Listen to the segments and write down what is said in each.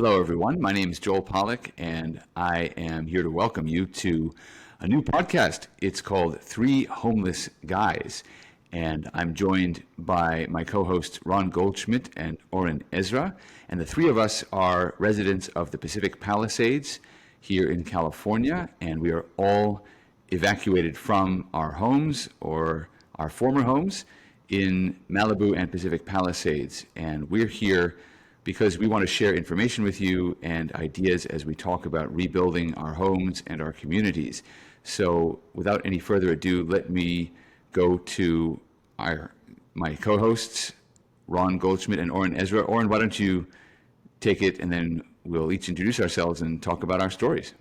Hello, everyone. My name is Joel Pollak, and I am here to welcome you to a new podcast. It's called Three Homeless Guys, and I'm joined by my co-hosts Ron Goldshmidt and Oren Ezra, and the three of us are residents of the Pacific Palisades here in California, and we are all evacuated from our homes or our former homes in Malibu and Pacific Palisades, and we're here because we want to share information with you and ideas as we talk about rebuilding our homes and our communities. So without any further ado, let me go to my co-hosts, Ron Goldshmidt and Oren Ezra. Oren, why don't you take it, and then we'll each introduce ourselves and talk about our stories.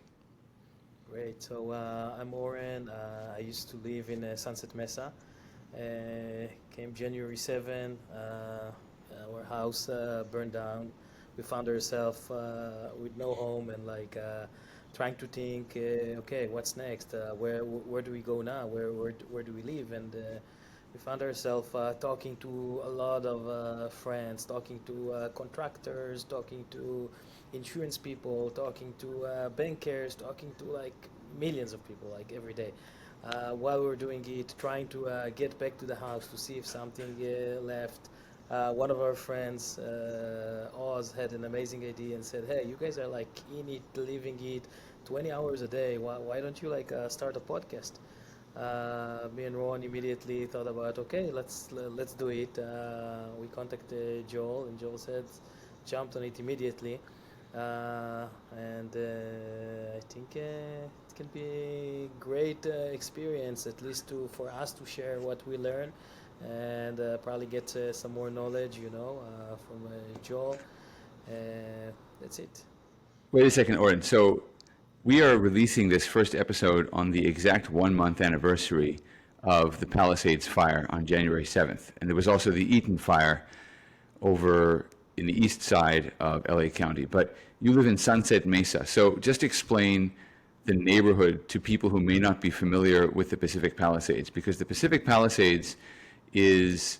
Great. So I'm Oren. I used to live in Sunset Mesa. Came January 7. Our house burned down. We found ourselves with no home and trying to think, okay, what's next? Where do we go now? Where do we live? And we found ourselves talking to a lot of friends, talking to contractors, talking to insurance people, talking to bankers, talking to millions of people every day. While we were doing it, trying to get back to the house to see if something left. One of our friends, Oz, had an amazing idea and said, "Hey, you guys are in it, living it, 20 hours a day. Why don't you start a podcast?" Me and Ron immediately thought about, okay, let's do it. We contacted Joel, and Joel said, jumped on it immediately. And I think it can be a great experience, at least for us to share what we learn and probably get some more knowledge, from Joel. That's it. Wait a second, Oren. So we are releasing this first episode on the exact 1 month anniversary of the Palisades Fire on January 7th. And there was also the Eaton Fire over in the east side of LA County. But you live in Sunset Mesa. So just explain the neighborhood to people who may not be familiar with the Pacific Palisades, because the Pacific Palisades is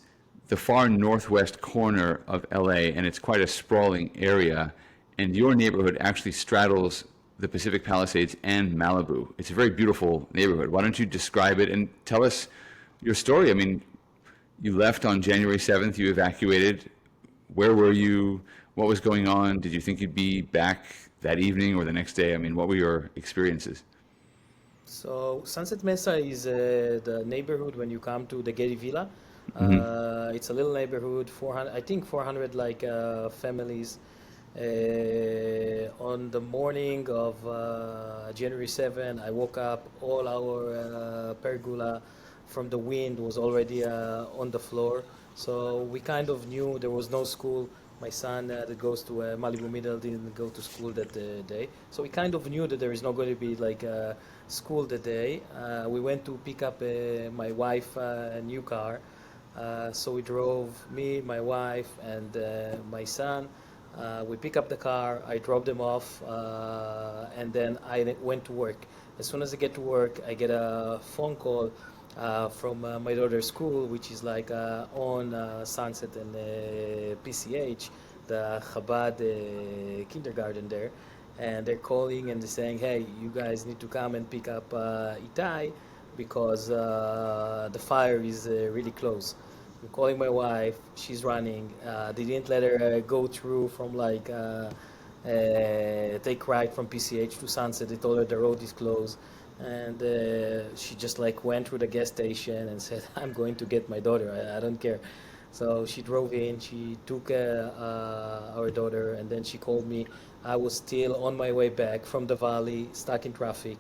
the far northwest corner of LA, and it's quite a sprawling area. And your neighborhood actually straddles the Pacific Palisades and Malibu. It's a very beautiful neighborhood. Why don't you describe it and tell us your story? I mean, you left on January 7th, you evacuated. Where were you? What was going on? Did you think you'd be back that evening or the next day? I mean, what were your experiences? So Sunset Mesa is the neighborhood when you come to the Getty Villa. Hmm. It's a little neighborhood, 400, I think 400 families. On the morning of January 7, I woke up, all our pergola from the wind was already on the floor. So we kind of knew there was no school. My son that goes to Malibu Middle didn't go to school that day. So we kind of knew that there is not going to be school that day. We went to pick up my wife a new car. So we drove, me, my wife, and my son. We pick up the car, I drop them off, and then I went to work. As soon as I get to work, I get a phone call from my daughter's school, which is on Sunset and PCH, the Chabad kindergarten there. And they're calling and they're saying, "Hey, you guys need to come and pick up Itai because the fire is really close." I'm calling my wife. She's running. They didn't let her go through from take right from PCH to Sunset. They told her the road is closed, and she just went through the gas station and said, "I'm going to get my daughter. I don't care." So she drove in. She took our daughter, and then she called me. I was still on my way back from the valley, stuck in traffic.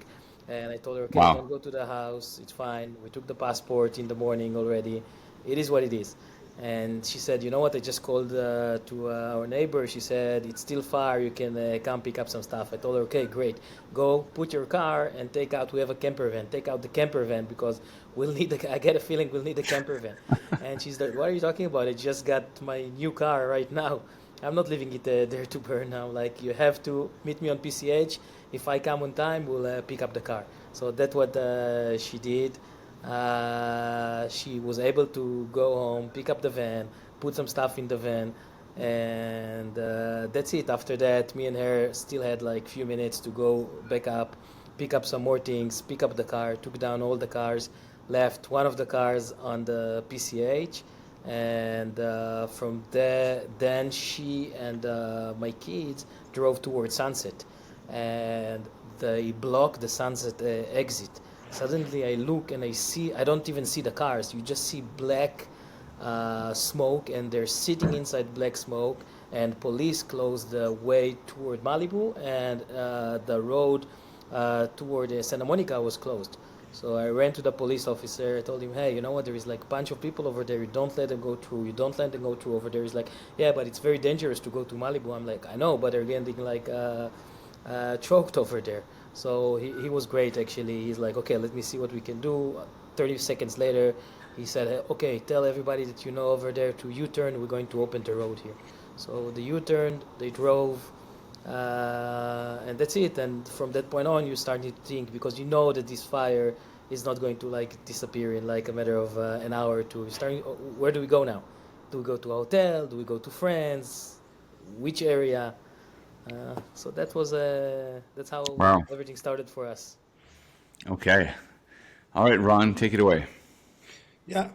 And I told her, okay, Wow. don't go to the house. It's fine. We took the passport in the morning already. It is what it is. And she said, you know what? I just called to our neighbor. She said, it's still far. You can come pick up some stuff. I told her, okay, great. Go put your car and take out. We have a camper van. Take out the camper van because we'll need. I get a feeling we'll need a camper van. And she's like, what are you talking about? I just got my new car right now. I'm not leaving it there to burn now. You have to meet me on PCH. If I come on time, we'll pick up the car. So that's what she did. She was able to go home, pick up the van, put some stuff in the van, and that's it. After that, me and her still had like few minutes to go back up, pick up some more things, pick up the car, took down all the cars, left one of the cars on the PCH, and from there, then she and my kids drove towards Sunset, and they blocked the Sunset exit. Suddenly, I look and I don't even see the cars. You just see black smoke, and they're sitting inside black smoke. And police closed the way toward Malibu, and the road toward Santa Monica was closed. So I ran to the police officer. I told him, hey, you know what? There is like a bunch of people over there. You don't let them go through. You don't let them go through over there. He's like, yeah, but it's very dangerous to go to Malibu. I'm like, I know, but they're getting like choked over there. So he was great, actually. He's like, okay, let me see what we can do. 30 seconds later, he said, okay, tell everybody that you know over there to U-turn. We're going to open the road here. So they U-turned, they drove, and that's it. And from that point on, you start to think, because you know that this fire is not going to like disappear in like a matter of an hour or two. You're starting, where do we go now? Do we go to a hotel? Do we go to friends? Which area? So that's how Wow. everything started for us. Okay. All right, Ron, take it away. Yeah.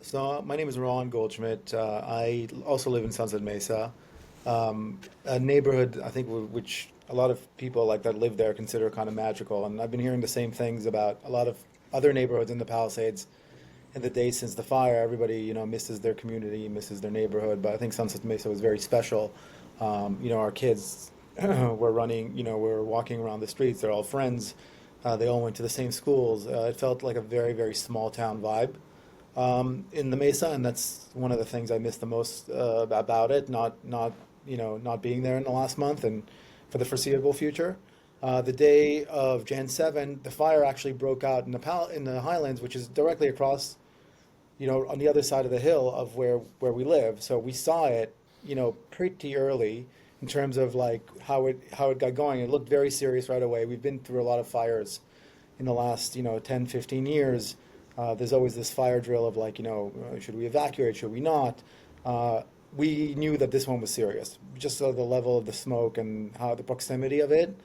So my name is Ron Goldshmidt. I also live in Sunset Mesa, a neighborhood I think which a lot of people like that live there consider kind of magical. And I've been hearing the same things about a lot of other neighborhoods in the Palisades in the days since the fire. Everybody, misses their community, misses their neighborhood. But I think Sunset Mesa was very special. Our kids were running, were walking around the streets. They're all friends. They all went to the same schools. It felt like a very, very small town vibe in the Mesa, and that's one of the things I miss the most about it. Not being there in the last month and for the foreseeable future. The day of Jan 7, the fire actually broke out in the Highlands, which is directly across, on the other side of the hill of where we live. So we saw it, pretty early in terms of like how it got going. It looked very serious right away. We've been through a lot of fires in the last 10, 15 years. There's always this fire drill of like, should we evacuate, should we not? We knew that this one was serious, just so the level of the smoke and how the proximity of it.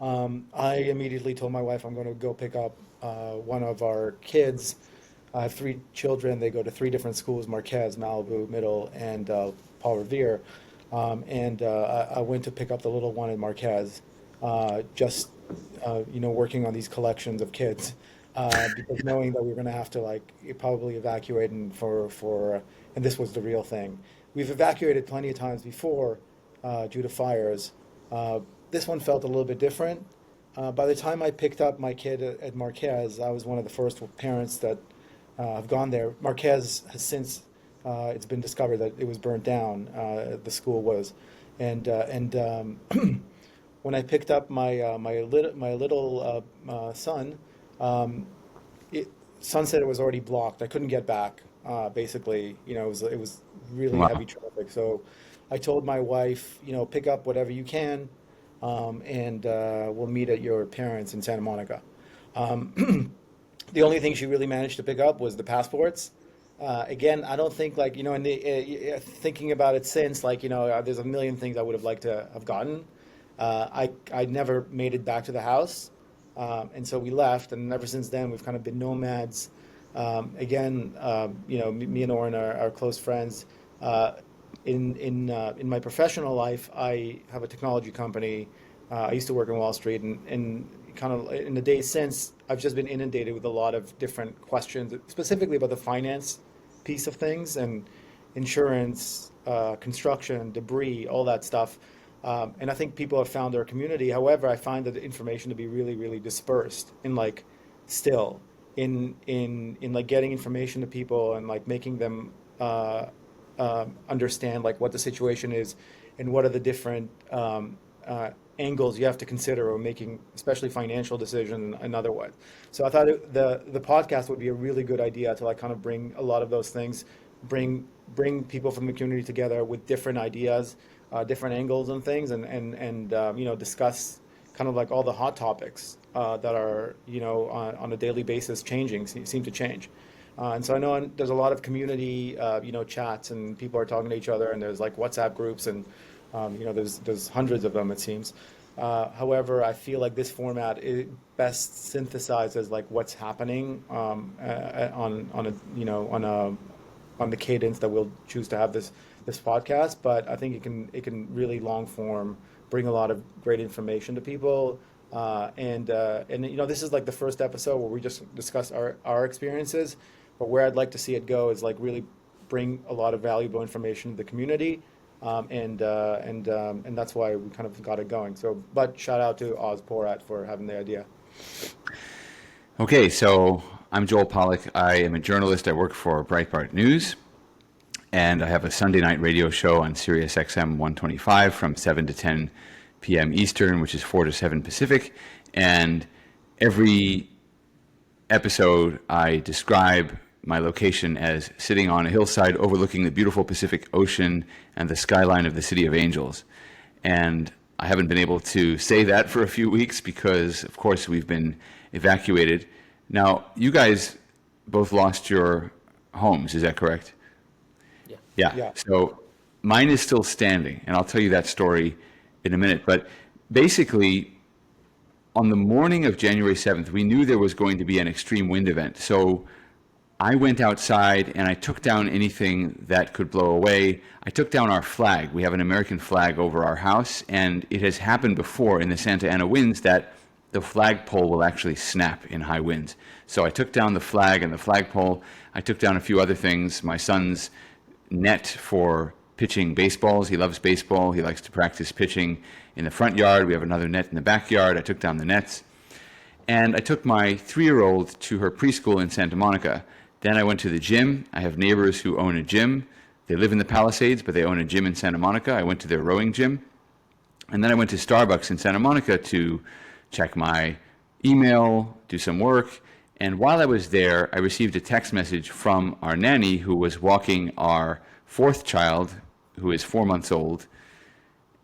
I immediately told my wife I'm going to go pick up one of our kids. I have 3 children. They go to 3 different schools: Marquez, Malibu, Middle, and Paul Revere. I went to pick up the little one in Marquez, working on these collections of kids, because knowing that we were going to have to probably evacuate and and this was the real thing. We've evacuated plenty of times before due to fires. This one felt a little bit different. By the time I picked up my kid at Marquez, I was one of the first parents that have gone there. Marquez has since, it's been discovered that it was burnt down, the school was. And when I picked up my little son, Sunset was already blocked. I couldn't get back. Basically, it was really Wow. heavy traffic. So I told my wife, pick up whatever you can, and we'll meet at your parents in Santa Monica. The only thing she really managed to pick up was the passports. Again, I don't think thinking about it since, there's a million things I would have liked to have gotten. I never made it back to the house. And so we left, and ever since then, we've kind of been nomads. Again, me and Oren are close friends. In my professional life, I have a technology company. I used to work in Wall Street, and kind of in the days since, I've just been inundated with a lot of different questions, specifically about the finance piece of things and insurance, construction, debris, all that stuff. And I think people have found their community. However, I find that the information to be really, really dispersed in getting information to people and making them understand what the situation is and what are the different angles you have to consider when making, especially financial decisions and other ones. So I thought the podcast would be a really good idea to kind of bring a lot of those things, bring people from the community together with different ideas, different angles and things, and discuss kind of all the hot topics that are on a daily basis seem to change. And so I know there's a lot of community chats, and people are talking to each other, and there's WhatsApp groups and There's hundreds of them, it seems. However, I feel like this format it best synthesizes like what's happening on the cadence that we'll choose to have this podcast. But I think it can really long form bring a lot of great information to people. And this is like the first episode where we just discuss our experiences. But where I'd like to see it go is like really bring a lot of valuable information to the community. And that's why we kind of got it going. So, but shout out to Oz Porat for having the idea. Okay, so I'm Joel Pollak. I am a journalist. I work for Breitbart News, and I have a Sunday night radio show on Sirius XM 125 from 7 to 10 p.m. Eastern, which is 4 to 7 Pacific. And every episode, I describe my location as sitting on a hillside overlooking the beautiful Pacific Ocean and the skyline of the City of Angels. And I haven't been able to say that for a few weeks because, of course, we've been evacuated. Now, you guys both lost your homes, is that correct? Yeah. So mine is still standing, and I'll tell you that story in a minute. But basically, on the morning of January 7th, we knew there was going to be an extreme wind event. So I went outside and I took down anything that could blow away. I took down our flag. We have an American flag over our house, and it has happened before in the Santa Ana winds that the flagpole will actually snap in high winds. So I took down the flag and the flagpole. I took down a few other things. My son's net for pitching baseballs. He loves baseball. He likes to practice pitching in the front yard. We have another net in the backyard. I took down the nets. And I took my 3-year-old to her preschool in Santa Monica. Then I went to the gym. I have neighbors who own a gym. They live in the Palisades, but they own a gym in Santa Monica. I went to their rowing gym. And then I went to Starbucks in Santa Monica to check my email, do some work. And while I was there, I received a text message from our nanny who was walking our 4th child, who is 4 months old.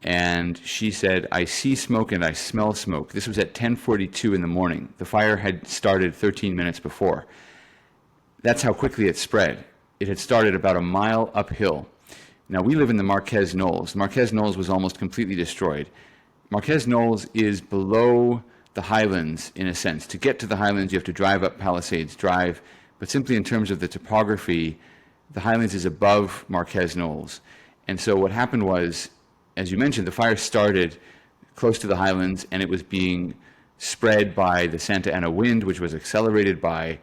And she said, "I see smoke and I smell smoke." This was at 10:42 in the morning. The fire had started 13 minutes before. That's how quickly it spread. It had started about a mile uphill. Now, we live in the Marquez Knolls. Marquez Knolls was almost completely destroyed. Marquez Knolls is below the highlands, in a sense. To get to the highlands, you have to drive up Palisades Drive. But simply in terms of the topography, the highlands is above Marquez Knolls. And so what happened was, as you mentioned, the fire started close to the highlands, and it was being spread by the Santa Ana wind, which was accelerated by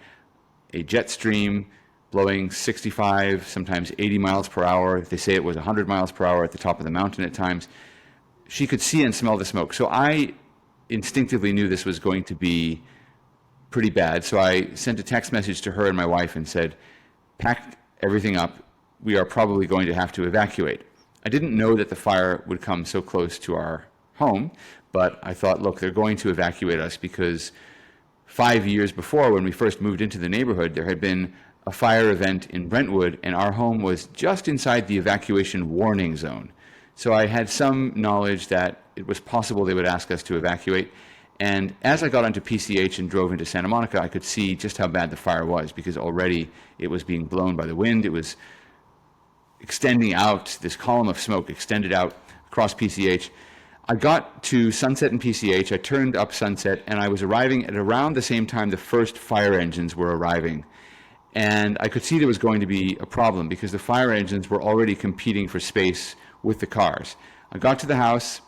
a jet stream blowing 65, sometimes 80 miles per hour. They say it was 100 miles per hour at the top of the mountain at times. She could see and smell the smoke. So I instinctively knew this was going to be pretty bad. So I sent a text message to her and my wife and said, "Pack everything up. We are probably going to have to evacuate." I didn't know that the fire would come so close to our home, but I thought, look, they're going to evacuate us because 5 years before, when we first moved into the neighborhood, there had been a fire event in Brentwood, and our home was just inside the evacuation warning zone. So I had some knowledge that it was possible they would ask us to evacuate. And as I got onto PCH and drove into Santa Monica, I could see just how bad the fire was, because already it was being blown by the wind. It was extending out, this column of smoke extended out across PCH. I got to Sunset and PCH, I turned up Sunset, and I was arriving at around the same time the first fire engines were arriving. And I could see there was going to be a problem because the fire engines were already competing for space with the cars. I got to the house,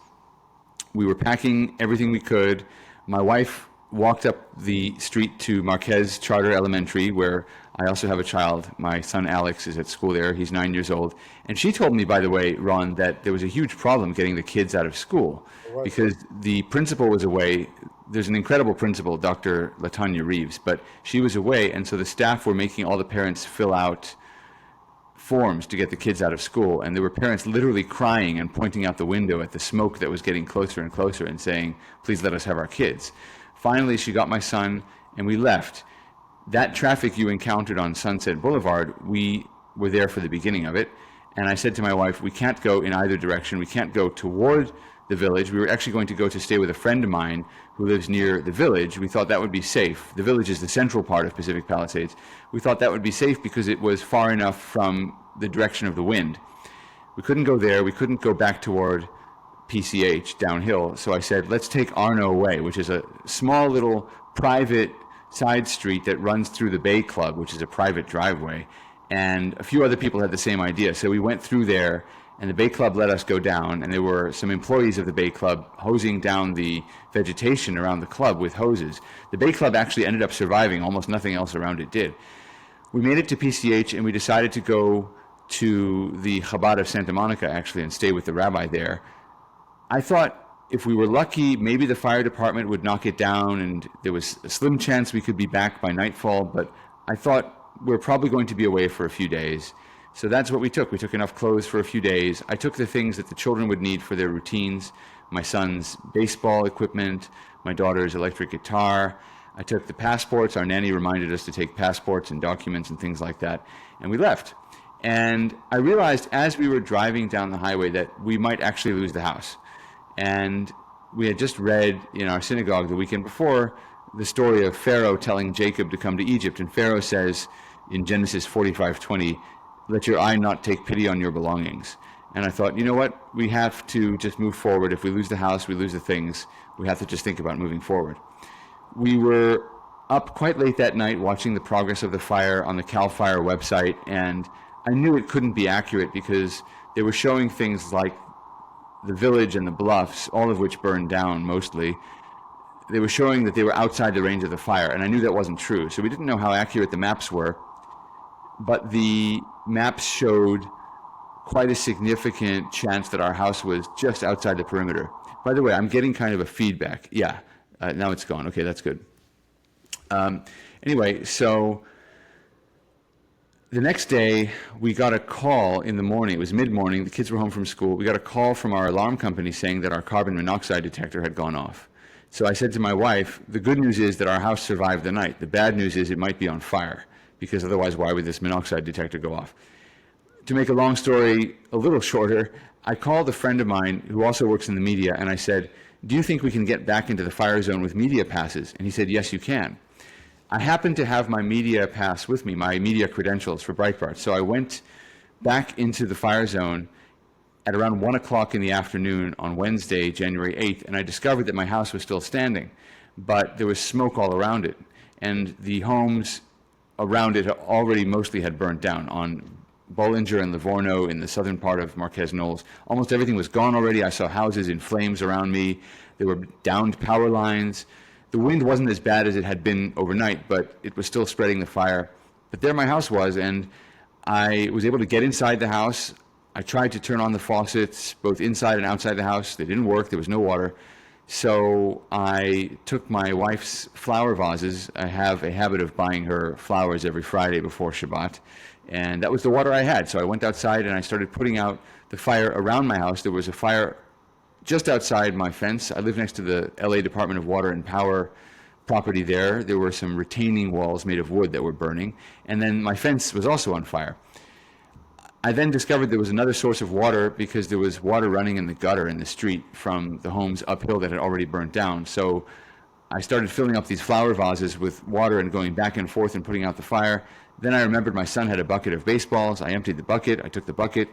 we were packing everything we could. My wife walked up the street to Marquez Charter Elementary, where I also have a child. My son Alex is at school there. He's 9 years old. And she told me, by the way, Ron, that there was a huge problem getting the kids out of school because the principal was away. There's an incredible principal, Dr. LaTanya Reeves, but she was away, and so the staff were making all the parents fill out forms to get the kids out of school, and there were parents literally crying and pointing out the window at the smoke that was getting closer and closer and saying, "Please let us have our kids." Finally, she got my son, and we left. That traffic you encountered on Sunset Boulevard, we were there for the beginning of it, and I said to my wife, we can't go in either direction. We can't go toward the village. We were actually going to go to stay with a friend of mine who lives near the village. We thought that would be safe. The village is the central part of Pacific Palisades. We thought that would be safe because it was far enough from the direction of the wind. We couldn't go there. We couldn't go back toward PCH downhill. So I said, let's take Arno Way, which is a small little private side street that runs through the Bay Club, which is a private driveway. And a few other people had the same idea. So we went through there, and the Bay Club let us go down, and there were some employees of the Bay Club hosing down the vegetation around the club with hoses. The Bay Club actually ended up surviving. Almost nothing else around it did. We made it to PCH, and we decided to go to the Chabad of Santa Monica, actually, and stay with the rabbi there. I thought if we were lucky, maybe the fire department would knock it down, and there was a slim chance we could be back by nightfall, but I thought we're probably going to be away for a few days. So that's what we took. We took enough clothes for a few days. I took the things that the children would need for their routines, my son's baseball equipment, my daughter's electric guitar. I took the passports. Our nanny reminded us to take passports and documents and things like that, and we left. And I realized as we were driving down the highway that we might actually lose the house. And we had just read in our synagogue the weekend before the story of Pharaoh telling Jacob to come to Egypt. And Pharaoh says in Genesis 45:20, let your eye not take pity on your belongings. And I thought, you know what? We have to just move forward. If we lose the house, we lose the things. We have to just think about moving forward. We were up quite late that night watching the progress of the fire on the CAL FIRE website. And I knew it couldn't be accurate because they were showing things like the village and the bluffs, all of which burned down mostly. They were showing that they were outside the range of the fire, and I knew that wasn't true. So we didn't know how accurate the maps were, but the maps showed quite a significant chance that our house was just outside the perimeter. By the way, I'm getting kind of a feedback. Yeah, now it's gone. Okay, that's good. Anyway, so the next day, we got a call in the morning. It was mid-morning. The kids were home from school. We got a call from our alarm company saying that our carbon monoxide detector had gone off. So I said to my wife, the good news is that our house survived the night. The bad news is it might be on fire, because otherwise why would this monoxide detector go off? To make a long story a little shorter, I called a friend of mine who also works in the media, and I said, do you think we can get back into the fire zone with media passes? And he said, yes, you can. I happened to have my media pass with me, my media credentials for Breitbart. So I went back into the fire zone at around 1 o'clock in the afternoon on Wednesday, January 8th, and I discovered that my house was still standing, but there was smoke all around it. And the homes around it already mostly had burnt down. On Bollinger and Livorno in the southern part of Marquez Knolls, almost everything was gone already. I saw houses in flames around me. There were downed power lines. The wind wasn't as bad as it had been overnight, but it was still spreading the fire. But there my house was, and I was able to get inside the house. I tried to turn on the faucets, both inside and outside the house. They didn't work. There was no water. So I took my wife's flower vases. I have a habit of buying her flowers every Friday before Shabbat, and that was the water I had. So I went outside and I started putting out the fire around my house. There was a fire just outside my fence. I live next to the LA Department of Water and Power property there. There were some retaining walls made of wood that were burning, and then my fence was also on fire. I then discovered there was another source of water because there was water running in the gutter in the street from the homes uphill that had already burnt down. So I started filling up these flower vases with water and going back and forth and putting out the fire. Then I remembered my son had a bucket of baseballs. I emptied the bucket. I took the bucket.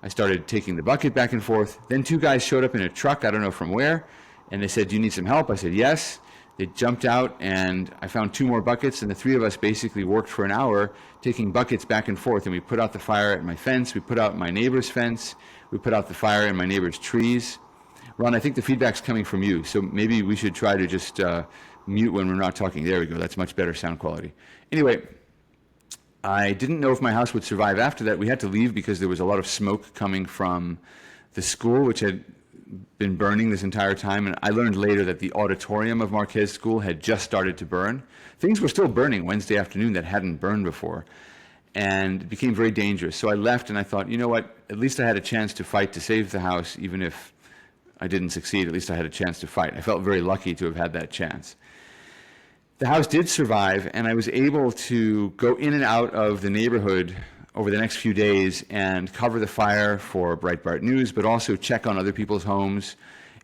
I started taking the bucket back and forth. Then two guys showed up in a truck, I don't know from where, and they said, do you need some help? I said, yes. They jumped out, and I found two more buckets, and the three of us basically worked for an hour taking buckets back and forth, and we put out the fire at my fence, we put out my neighbor's fence, we put out the fire in my neighbor's trees. Ron, I think the feedback's coming from you, so maybe we should try to just mute when we're not talking. There we go, that's much better sound quality. Anyway, I didn't know if my house would survive after that. We had to leave because there was a lot of smoke coming from the school, which had been burning this entire time, and I learned later that the auditorium of Marquez School had just started to burn. Things were still burning Wednesday afternoon that hadn't burned before, and it became very dangerous. So I left, and I thought, you know what, at least I had a chance to fight to save the house. Even if I didn't succeed, at least I had a chance to fight. I felt very lucky to have had that chance. The house did survive, and I was able to go in and out of the neighborhood over the next few days and cover the fire for Breitbart News, but also check on other people's homes.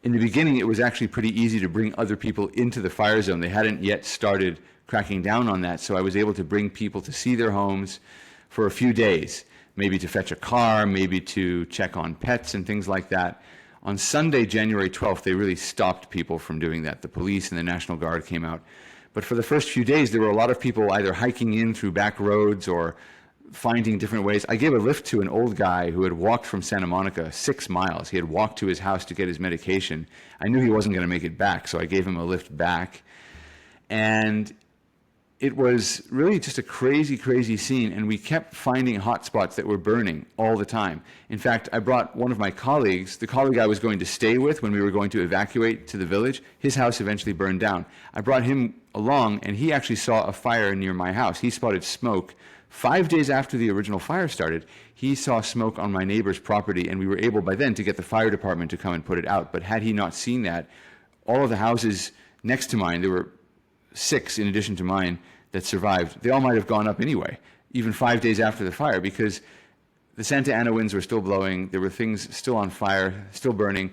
In the beginning, it was actually pretty easy to bring other people into the fire zone. They hadn't yet started cracking down on that, so I was able to bring people to see their homes for a few days. maybe to fetch a car, maybe to check on pets and things like that. On Sunday, January 12th, they really stopped people from doing that. The police and the National Guard came out. But for the first few days, there were a lot of people either hiking in through back roads or finding different ways. I gave a lift to an old guy who had walked from Santa Monica 6 miles. He had walked to his house to get his medication. I knew he wasn't going to make it back, so I gave him a lift back. And it was really just a crazy, crazy scene, and we kept finding hot spots that were burning all the time. In fact, I brought one of my colleagues, the colleague I was going to stay with when we were going to evacuate to the village. His house eventually burned down. I brought him along, and he actually saw a fire near my house. He spotted smoke. 5 days after the original fire started, he saw smoke on my neighbor's property, and we were able by then to get the fire department to come and put it out. But had he not seen that, all of the houses next to mine, there were 6 in addition to mine, that survived, they all might have gone up anyway, even 5 days after the fire, because the Santa Ana winds were still blowing, there were things still on fire, still burning.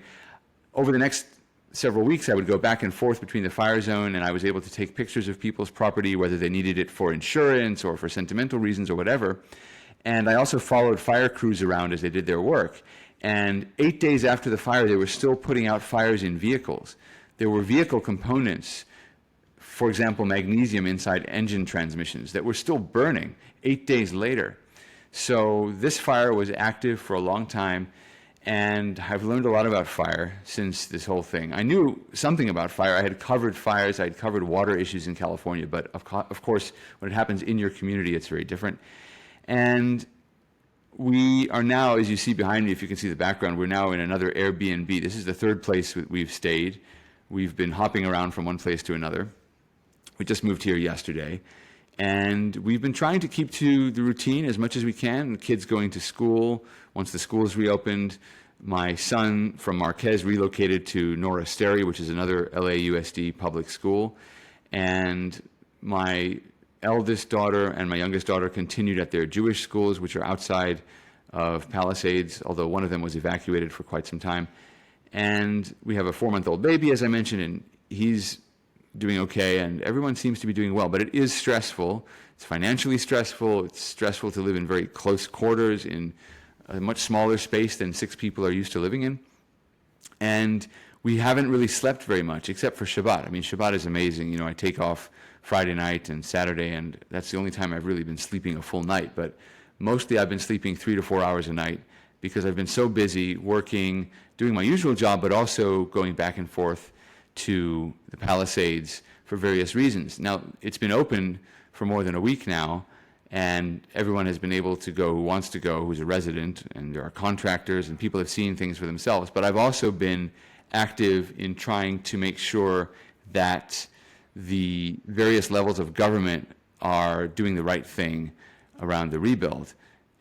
Over the next several weeks, I would go back and forth between the fire zone, and I was able to take pictures of people's property, whether they needed it for insurance or for sentimental reasons or whatever. And I also followed fire crews around as they did their work. And 8 days after the fire, they were still putting out fires in vehicles. There were vehicle components, for example, magnesium inside engine transmissions that were still burning 8 days later. So this fire was active for a long time, and I've learned a lot about fire since this whole thing. I knew something about fire. I had covered fires, I had covered water issues in California, but of course, when it happens in your community, it's very different. And we are now, as you see behind me, if you can see the background, we're now in another Airbnb. This is the 3rd place we've stayed. We've been hopping around from one place to another. We just moved here yesterday, and we've been trying to keep to the routine as much as we can. The kids going to school. Once the schools reopened, my son from Marquez relocated to Nora Steri, which is another LAUSD public school, and my eldest daughter and my youngest daughter continued at their Jewish schools, which are outside of Palisades, although one of them was evacuated for quite some time. And we have a 4-month-old baby, as I mentioned, and he's doing okay, and everyone seems to be doing well, but it is stressful. It's financially stressful. It's stressful to live in very close quarters in a much smaller space than 6 people are used to living in. And we haven't really slept very much, except for Shabbat. I mean, Shabbat is amazing. You know, I take off Friday night and Saturday, and that's the only time I've really been sleeping a full night. But mostly I've been sleeping 3 to 4 hours a night because I've been so busy working, doing my usual job, but also going back and forth to the Palisades for various reasons. Now, it's been open for more than a week now, and everyone has been able to go who wants to go, who's a resident, and there are contractors, and people have seen things for themselves. But I've also been active in trying to make sure that the various levels of government are doing the right thing around the rebuild.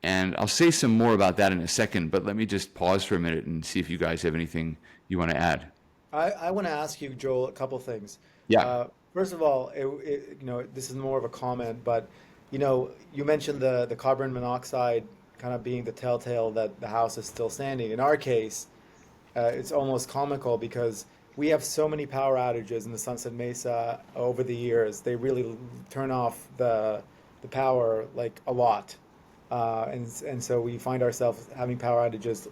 And I'll say some more about that in a second, but let me just pause for a minute and see if you guys have anything you want to add. I want to ask you, Joel, a couple things. Yeah. First of all, this is more of a comment, but you mentioned the carbon monoxide kind of being the telltale that the house is still standing. In our case, it's almost comical because we have so many power outages in the Sunset Mesa over the years. They really turn off the power like a lot, and so we find ourselves having power outages,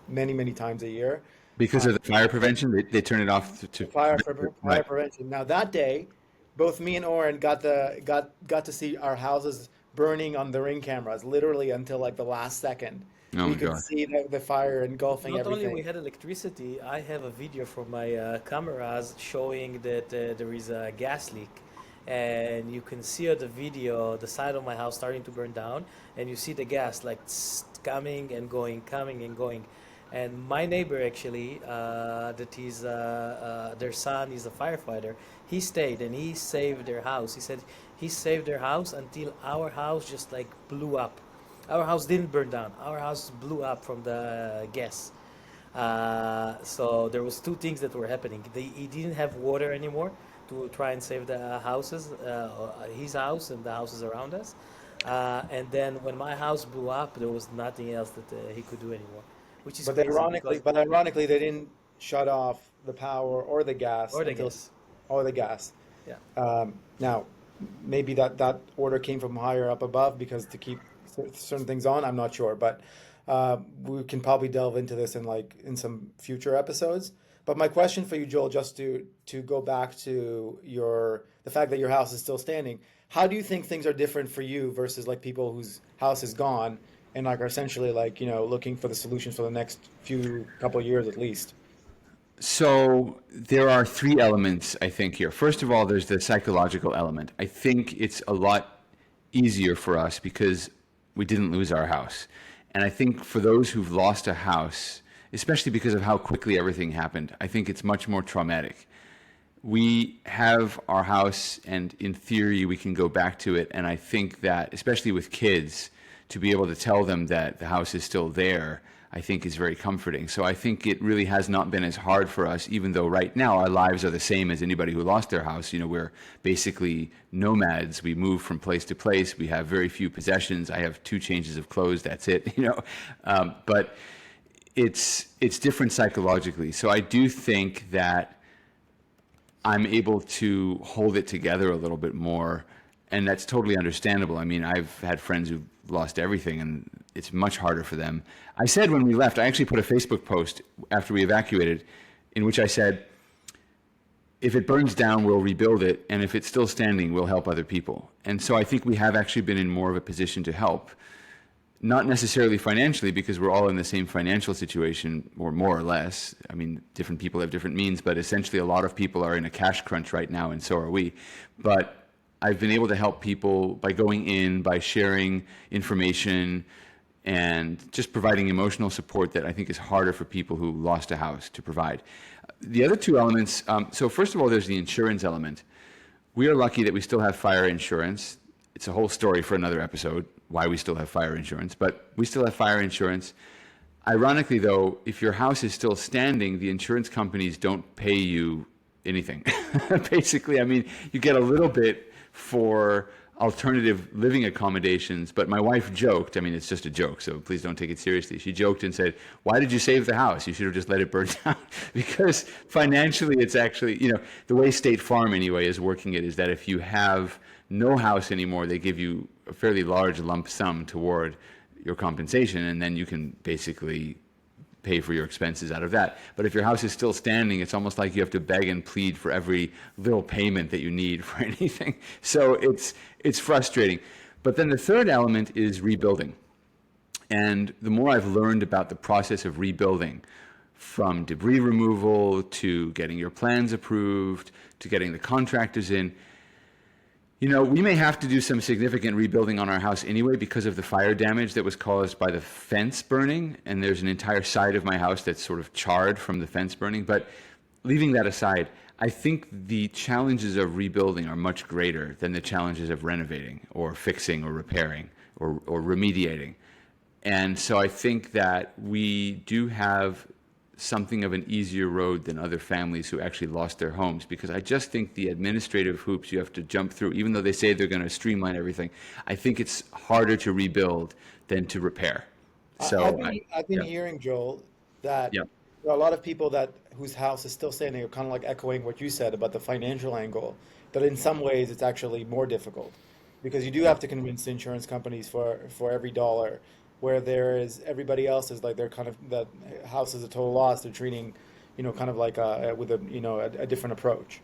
many times a year. Because of the fire prevention, they turn it off to fire right. prevention. Now that day, both me and Oren got to see our houses burning on the Ring cameras, literally until like the last second. Oh We my could God. see the fire engulfing Not everything. only we had electricity, I have a video from my cameras showing that there is a gas leak. And you can see on the video the side of my house starting to burn down, and you see the gas like coming and going, coming and going. And my neighbor actually, that is their son is a firefighter. He stayed and he saved their house. He said he saved their house until our house just like blew up. Our house didn't burn down. Our house blew up from the gas. So there was 2 things that were happening. He didn't have water anymore to try and save the houses, his house and the houses around us. And then when my house blew up, there was nothing else that he could do anymore. Which is But crazy ironically, they didn't shut off the power or the gas. or the gas. Or the gas. Yeah. Now, maybe that order came from higher up above because to keep certain things on. I'm not sure, but we can probably delve into this in some future episodes. But my question for you, Joel, just to go back to the fact that your house is still standing, how do you think things are different for you versus like people whose house is gone and like are essentially like, looking for the solutions for the next few couple of years at least? So there are three elements, I think, here. First of all, there's the psychological element. I think it's a lot easier for us because we didn't lose our house. And I think for those who've lost a house, especially because of how quickly everything happened, I think it's much more traumatic. We have our house, and in theory, we can go back to it. And I think that, especially with kids, to be able to tell them that the house is still there, I think is very comforting. So I think it really has not been as hard for us, even though right now our lives are the same as anybody who lost their house. We're basically nomads. We move from place to place. We have very few possessions. I have 2 changes of clothes. That's it. But it's different psychologically. So I do think that I'm able to hold it together a little bit more, and that's totally understandable. I mean, I've had friends who've lost everything, and it's much harder for them. I said when we left, I actually put a Facebook post after we evacuated in which I said, if it burns down, we'll rebuild it, and if it's still standing, we'll help other people. And so I think we have actually been in more of a position to help. Not necessarily financially, because we're all in the same financial situation, or more or less. I mean, different people have different means, but essentially a lot of people are in a cash crunch right now, and so are we. But I've been able to help people by going in, by sharing information, and just providing emotional support that I think is harder for people who lost a house to provide. The other 2 elements, so first of all, there's the insurance element. We are lucky that we still have fire insurance. It's a whole story for another episode, why we still have fire insurance, but we still have fire insurance. Ironically, though, if your house is still standing, the insurance companies don't pay you anything. Basically, I mean, you get a little bit for alternative living accommodations, but my wife joked, I mean, it's just a joke, so please don't take it seriously. She joked and said, why did you save the house? You should have just let it burn down. Because financially, it's actually, the way State Farm anyway is working it is that if you have no house anymore, they give you a fairly large lump sum toward your compensation, and then you can basically pay for your expenses out of that. But if your house is still standing, it's almost like you have to beg and plead for every little payment that you need for anything. So it's frustrating. But then the third element is rebuilding. And the more I've learned about the process of rebuilding, from debris removal to getting your plans approved to getting the contractors in, we may have to do some significant rebuilding on our house anyway because of the fire damage that was caused by the fence burning. And there's an entire side of my house that's sort of charred from the fence burning. But leaving that aside, I think the challenges of rebuilding are much greater than the challenges of renovating or fixing or repairing or remediating. And so I think that we do have something of an easier road than other families who actually lost their homes, because I just think the administrative hoops you have to jump through, even though they say they're going to streamline everything, I think it's harder to rebuild than to repair. So I've been hearing, Joel, that yeah. there are a lot of people whose house is still standing are kind of like echoing what you said about the financial angle, but in some ways it's actually more difficult because you do have to convince the insurance companies for every dollar, where there is everybody else is like they're kind of, that house is a total loss. They're treating, kind of like with a different approach.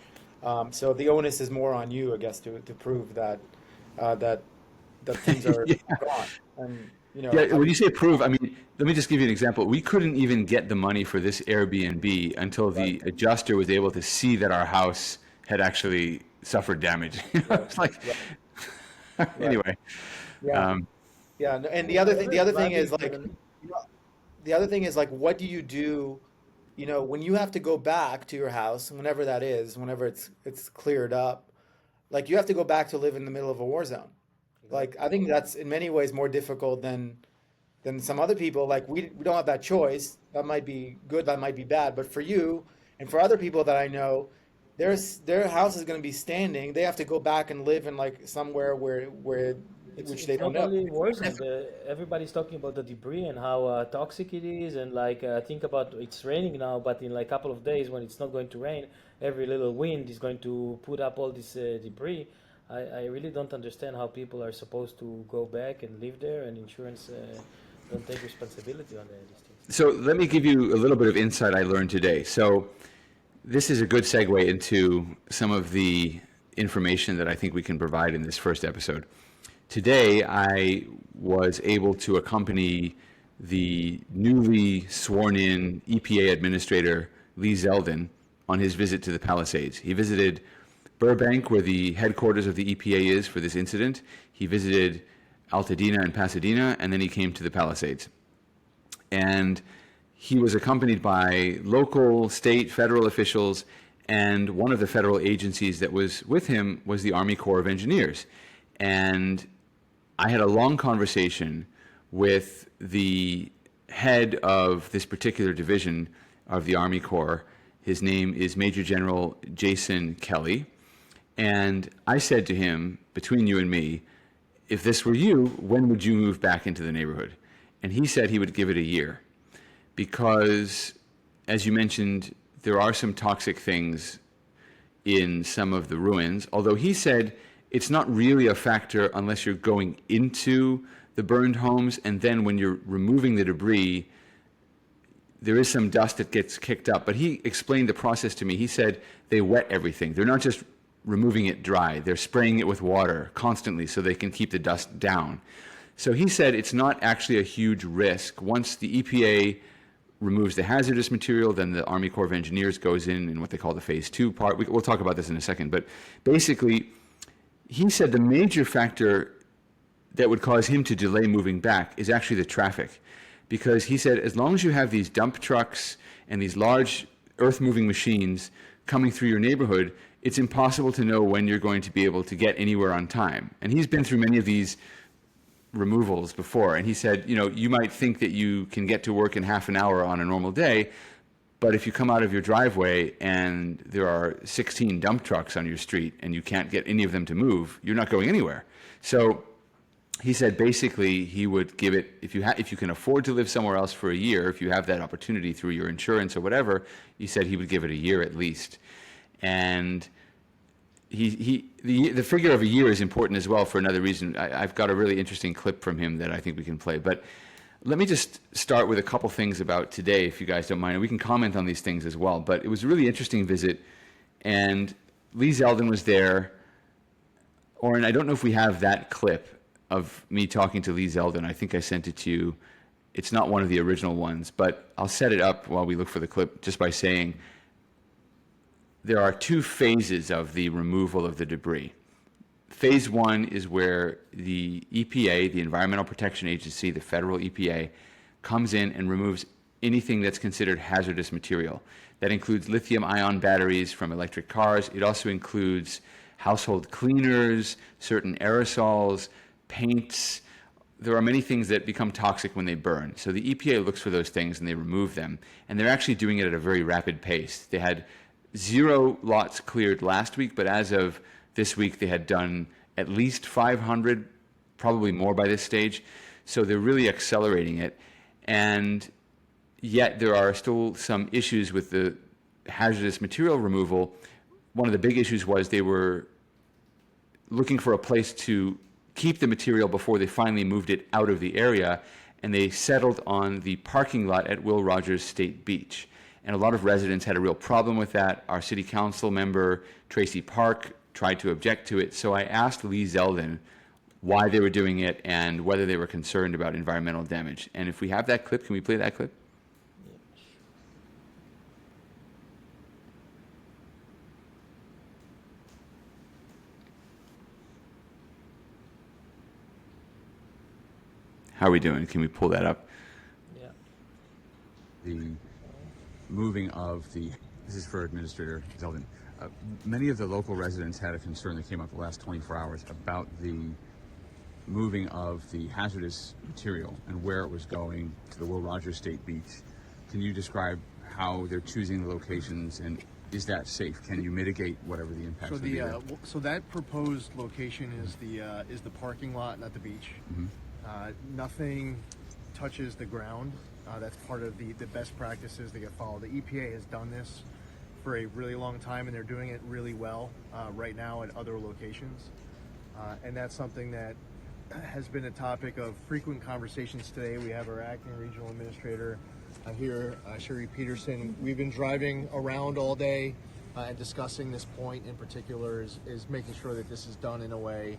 So the onus is more on you, I guess, to prove that that things are gone. And Yeah, when you say prove, I mean, let me just give you an example. We couldn't even get the money for this Airbnb until the adjuster was able to see that our house had actually suffered damage. It's like, anyway. Yeah. Yeah, and the other thing is like, what do you do, when you have to go back to your house, whenever that is, whenever it's cleared up, like you have to go back to live in the middle of a war zone. Like I think that's in many ways more difficult than some other people. Like we don't have that choice. That might be good, that might be bad. But for you and for other people that I know, their house is going to be standing. They have to go back and live in like somewhere where which they don't know. Only worsened. Everybody's talking about the debris and how toxic it is, and like think about it's raining now, but in like a couple of days when it's not going to rain, every little wind is going to put up all this debris. I really don't understand how people are supposed to go back and live there, and insurance don't take responsibility on these things. So let me give you a little bit of insight I learned today. So this is a good segue into some of the information that I think we can provide in this first episode. Today, I was able to accompany the newly sworn-in EPA Administrator, Lee Zeldin, on his visit to the Palisades. He visited Burbank, where the headquarters of the EPA is for this incident. He visited Altadena and Pasadena, and then he came to the Palisades. And he was accompanied by local, state, federal officials, and one of the federal agencies that was with him was the Army Corps of Engineers. And I had a long conversation with the head of this particular division of the Army Corps. His name is Major General Jason Kelly. And I said to him, between you and me, if this were you, when would you move back into the neighborhood? And he said he would give it a year. Because, as you mentioned, there are some toxic things in some of the ruins, although he said it's not really a factor unless you're going into the burned homes, and then when you're removing the debris, there is some dust that gets kicked up. But he explained the process to me. He said they wet everything. They're not just removing it dry. They're spraying it with water constantly so they can keep the dust down. So he said it's not actually a huge risk. Once the EPA removes the hazardous material, then the Army Corps of Engineers goes in what they call the phase 2 part. We'll talk about this in a second. But basically, he said the major factor that would cause him to delay moving back is actually the traffic. Because he said as long as you have these dump trucks and these large earth-moving machines coming through your neighborhood, it's impossible to know when you're going to be able to get anywhere on time. And he's been through many of these removals before, and he said, you might think that you can get to work in half an hour on a normal day, but if you come out of your driveway and there are 16 dump trucks on your street and you can't get any of them to move, you're not going anywhere. So he said basically he would give it, if you can afford to live somewhere else for a year, if you have that opportunity through your insurance or whatever, he said he would give it a year at least. And the figure of a year is important as well for another reason. I've got a really interesting clip from him that I think we can play. But let me just start with a couple things about today, if you guys don't mind. And we can comment on these things as well. But it was a really interesting visit. And Lee Zeldin was there. Oren, I don't know if we have that clip of me talking to Lee Zeldin. I think I sent it to you. It's not one of the original ones. But I'll set it up while we look for the clip just by saying there are two phases of the removal of the debris. Phase 1 is where the EPA, the Environmental Protection Agency, the federal EPA, comes in and removes anything that's considered hazardous material. That includes lithium-ion batteries from electric cars. It also includes household cleaners, certain aerosols, paints. There are many things that become toxic when they burn. So the EPA looks for those things and they remove them. And they're actually doing it at a very rapid pace. They had 0 lots cleared last week, but as of this week, they had done at least 500, probably more by this stage. So they're really accelerating it. And yet there are still some issues with the hazardous material removal. One of the big issues was they were looking for a place to keep the material before they finally moved it out of the area, and they settled on the parking lot at Will Rogers State Beach. And a lot of residents had a real problem with that. Our city council member, Tracy Park, tried to object to it. So I asked Lee Zeldin why they were doing it and whether they were concerned about environmental damage. And if we have that clip, can we play that clip? How are we doing? Can we pull that up? Yeah. The moving of this is for Administrator Zeldin. Many of the local residents had a concern that came up the last 24 hours about the moving of the hazardous material and where it was going to the Will Rogers State Beach. Can you describe how they're choosing the locations, and is that safe? Can you mitigate whatever the impacts would be? So that proposed location is the parking lot, not the beach. Mm-hmm. Nothing touches the ground. That's part of the best practices that get followed. The EPA has done this for a really long time, and they're doing it really well right now at other locations. And that's something that has been a topic of frequent conversations today. We have our acting regional administrator here, Sherry Peterson. We've been driving around all day and discussing this point in particular is making sure that this is done in a way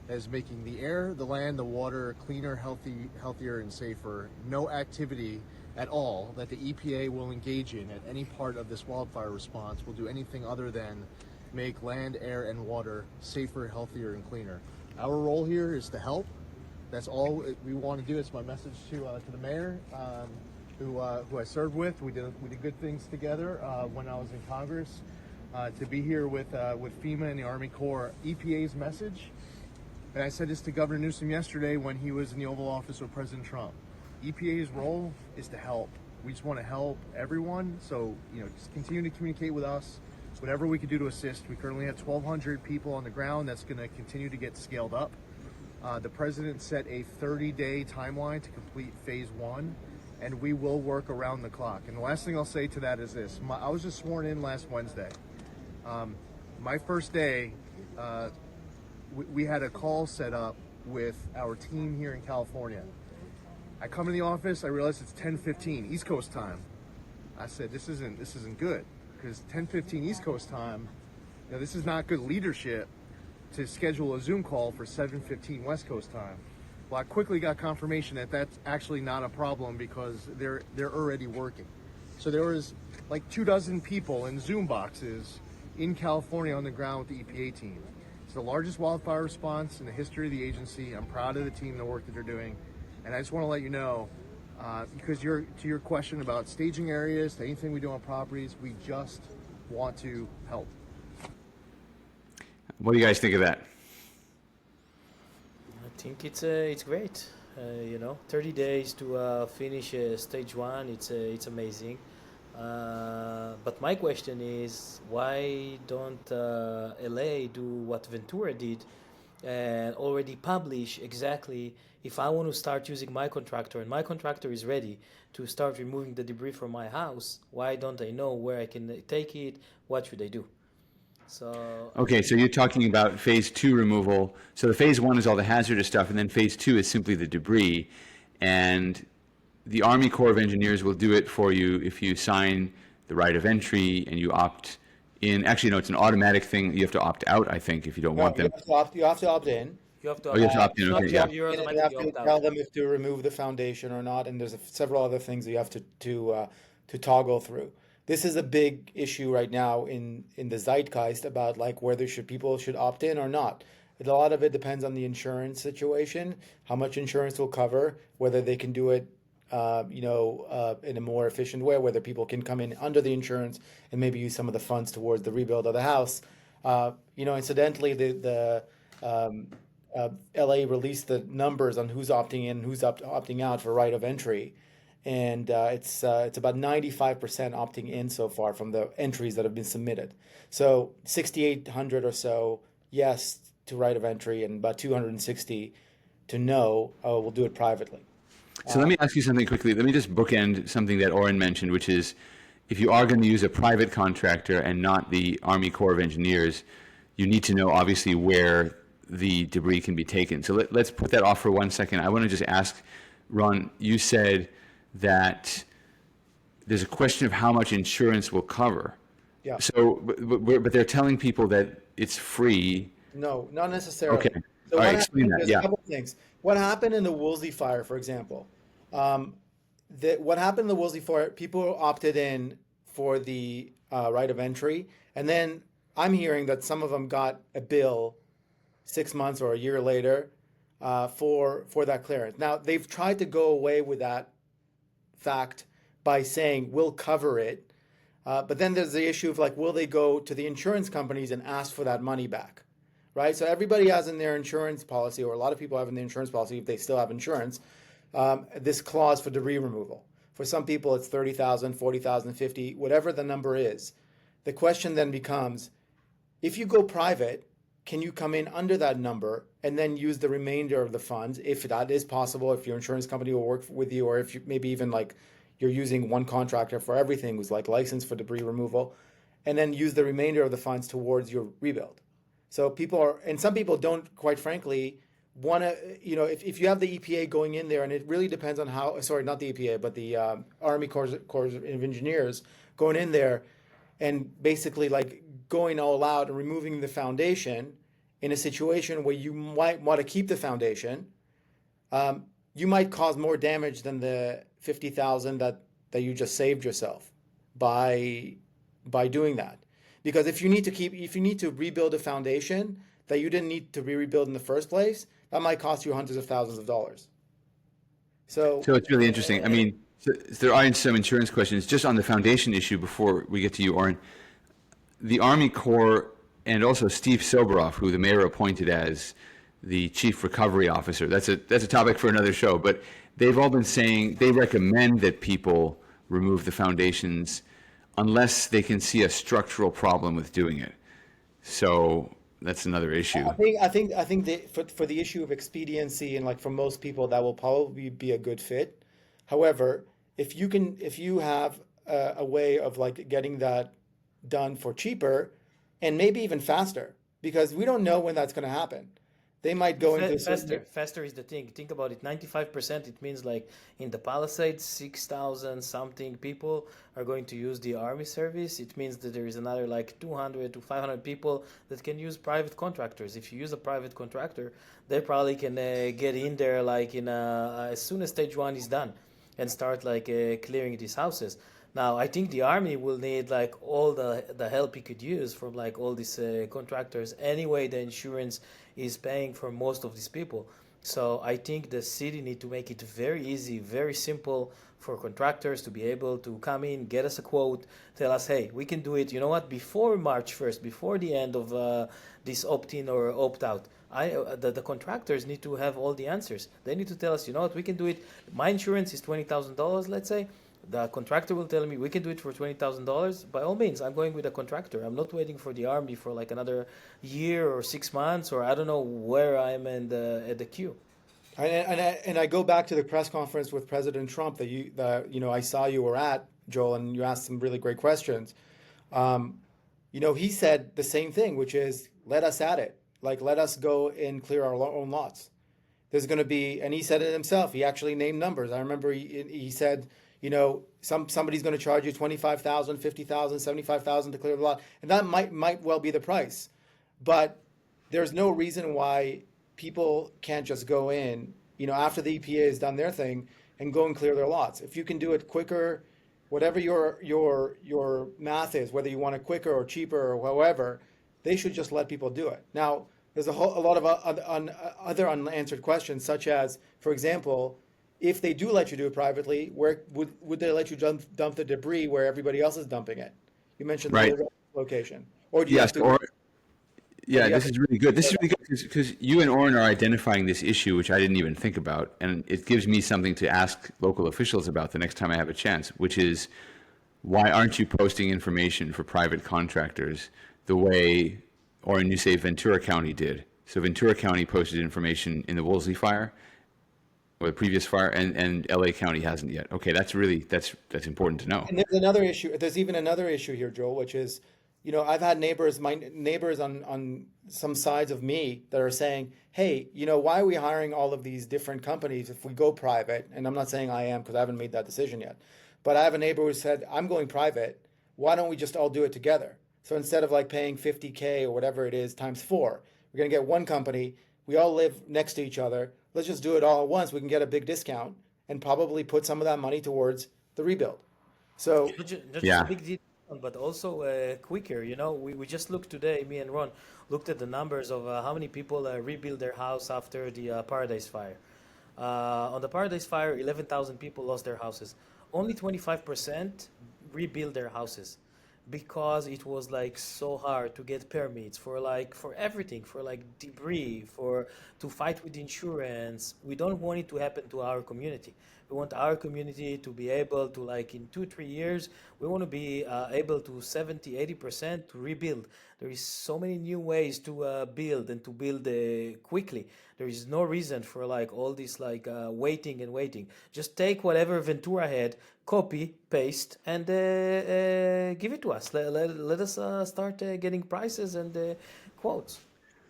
that is making the air, the land, the water cleaner, healthier, and safer. No activity at all that the EPA will engage in at any part of this wildfire response will do anything other than make land, air, and water safer, healthier, and cleaner. Our role here is to help. That's all we want to do. It's my message to the mayor, who I served with. We did good things together when I was in Congress. To be here with FEMA and the Army Corps, EPA's message, and I said this to Governor Newsom yesterday when he was in the Oval Office with President Trump. EPA's role is to help. We just want to help everyone. So just continue to communicate with us. Whatever we can do to assist. We currently have 1,200 people on the ground. That's going to continue to get scaled up. The president set a 30-day timeline to complete phase 1, and we will work around the clock. And the last thing I'll say to that is this. I was just sworn in last Wednesday. My first day, we had a call set up with our team here in California. I come in the office, I realize it's 10:15 East Coast time. I said, this isn't good. Because 10:15 East Coast time, this is not good leadership to schedule a Zoom call for 7:15 West Coast time. Well, I quickly got confirmation that that's actually not a problem because they're already working. So there was like 24 people in Zoom boxes in California on the ground with the EPA team. It's the largest wildfire response in the history of the agency. I'm proud of the team, the work that they're doing, and I just want to let you know. Because to your question about staging areas, to anything we do on properties, we just want to help. What do you guys think of that? I think it's great. 30 days to finish stage 1. It's amazing. But my question is, why don't LA do what Ventura did and already publish exactly if I want to start using my contractor and my contractor is ready to start removing the debris from my house, why don't I know where I can take it? What should I do? So Okay, so you're talking about phase 2 removal. So the phase 1 is all the hazardous stuff, and then phase 2 is simply the debris. And the Army Corps of Engineers will do it for you if you sign the right of entry and you opt in. Actually, no, it's an automatic thing. You have to opt out, I think, if you don't want them. You have to opt in. you have to Oh, you have to opt in, okay, yeah. you're And you have automatically to opt tell out. them if to remove the foundation or not, and there's several other things that you have to toggle through. This is a big issue right now in the zeitgeist about like whether people should opt in or not. A lot of it depends on the insurance situation, how much insurance will cover, whether they can do it in a more efficient way, whether people can come in under the insurance and maybe use some of the funds towards the rebuild of the house. Incidentally, the LA released the numbers on who's opting in, who's opting out for right of entry, and it's about 95% opting in so far from the entries that have been submitted. So 6,800 or so yes to right of entry, and about 260 to no. We'll do it privately. So let me ask you something quickly. Let me just bookend something that Oren mentioned, which is if you are going to use a private contractor and not the Army Corps of Engineers, you need to know obviously where the debris can be taken. So let's put that off for 1 second. I want to just ask, Ron, you said that there's a question of how much insurance will cover. Yeah. So, but they're telling people that it's free. No, not necessarily. Okay. So All right, what explain happened, that, there's yeah. a couple of things. What happened in the Woolsey fire, for example? What happened in the Woolsey fire, people opted in for the right of entry, and then I'm hearing that some of them got a bill 6 months or a year later for that clearance. Now, they've tried to go away with that fact by saying, we'll cover it. But then there's the issue of like, will they go to the insurance companies and ask for that money back? Right? So everybody has in their insurance policy, or a lot of people have in their insurance policy, if they still have insurance, this clause for debris removal. For some people, it's 30,000, 40,000, 50, whatever the number is. The question then becomes, if you go private, can you come in under that number and then use the remainder of the funds, if that is possible, if your insurance company will work with you, or if you maybe even like you're using one contractor for everything who's like licensed for debris removal, and then use the remainder of the funds towards your rebuild. So some people don't, quite frankly, want to, if you have the EPA going in there, and it really depends on how, sorry, not the EPA, but the Army Corps of Engineers going in there and basically like going all out and removing the foundation in a situation where you might want to keep the foundation, you might cause more damage than the 50,000 that you just saved yourself by doing that. Because if you need to rebuild a foundation that you didn't need to rebuild in the first place, that might cost you hundreds of thousands of dollars. So it's really interesting. I mean, there are some insurance questions just on the foundation issue before we get to you, Oren. The Army Corps and also Steve Soboroff, who the mayor appointed as the chief recovery officer. That's a topic for another show. But they've all been saying they recommend that people remove the foundations unless they can see a structural problem with doing it. So that's another issue. I think for the issue of expediency and like for most people that will probably be a good fit. However, if you have a way of like getting that done for cheaper and maybe even faster, because we don't know when that's going to happen. They might go into faster is the thing. Think about it. 95%. It means like in the Palisades, 6,000 something people are going to use the Army service. It means that there is another like 200 to 500 people that can use private contractors. If you use a private contractor, they probably can get in there like as soon as stage 1 is done, and start like clearing these houses. Now, I think the Army will need like all the help he could use from like all these contractors. Anyway, the insurance is paying for most of these people. So I think the city need to make it very easy, very simple for contractors to be able to come in, get us a quote, tell us, hey, we can do it. You know what? Before March 1st, before the end of this opt-in or opt-out, the contractors need to have all the answers. They need to tell us, you know what, we can do it. My insurance is $20,000, let's say. The contractor will tell me we can do it for $20,000. By all means, I'm going with a contractor. I'm not waiting for the Army for like another year or 6 months, or I don't know where I'm at the queue. And I go back to the press conference with President Trump that I saw you were at, Joel, and you asked some really great questions. He said the same thing, which is let us at it. Like, let us go and clear our own lots. There's going to be, and he said it himself. He actually named numbers. I remember he said, somebody's going to charge you $25,000, $50,000, $75,000 to clear the lot, and that might well be the price. But there's no reason why people can't just go in, after the EPA has done their thing, and go and clear their lots. If you can do it quicker, whatever your math is, whether you want it quicker or cheaper or however, they should just let people do it. Now, there's a lot of other unanswered questions, such as, for example, if they do let you do it privately, where would they let you dump the debris where everybody else is dumping it? You mentioned Right. the location. Or do you have to? This is really good. This is really good because you and Oren are identifying this issue, which I didn't even think about, and it gives me something to ask local officials about the next time I have a chance, which is why aren't you posting information for private contractors the way, Oren, you say Ventura County did? So Ventura County posted information in the Woolsey fire, or the previous fire, and LA County hasn't yet. Okay, that's important to know. And there's another issue. There's even another issue here, Joel, which is, I've had my neighbors on some sides of me that are saying, hey, why are we hiring all of these different companies if we go private? And I'm not saying I am because I haven't made that decision yet. But I have a neighbor who said, I'm going private. Why don't we just all do it together? So instead of like paying $50K or whatever it is times 4, we're going to get one company. We all live next to each other. Let's just do it all at once. We can get a big discount and probably put some of that money towards the rebuild. So Not just Yeah. a big discount, but also quicker. We just looked today, me and Ron, looked at the numbers of how many people rebuild their house after the Paradise Fire. On the Paradise Fire, 11,000 people lost their houses. Only 25% rebuild their houses, because it was like so hard to get permits for everything, for like debris, to fight with insurance. We don't want it to happen to our community. We want our community to be able to, like, in 2-3 years, we want to be able to 70-80% to rebuild. There is so many new ways to build and to build quickly. There is no reason for like all this waiting and waiting. Just take whatever Ventura had, copy, paste, and give it to us. Let us start getting prices and quotes.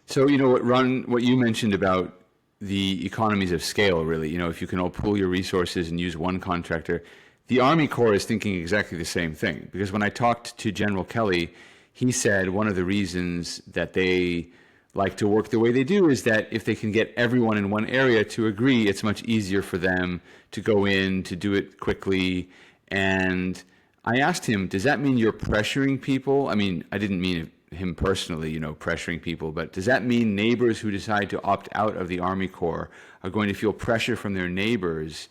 So, you know what, Ron, what you mentioned about the economies of scale, really, you know, if you can all pool your resources and use one contractor, the Army Corps is thinking exactly the same thing. Because when I talked to General Kelly, he said one of the reasons that they like to work the way they do is that if they can get everyone in one area to agree, it's much easier for them to go in, to do it quickly. And I asked him, does that mean you're pressuring people? I mean, I didn't mean him personally, you know, pressuring people, but does that mean neighbors who decide to opt out of the Army Corps are going to feel pressure from their neighbors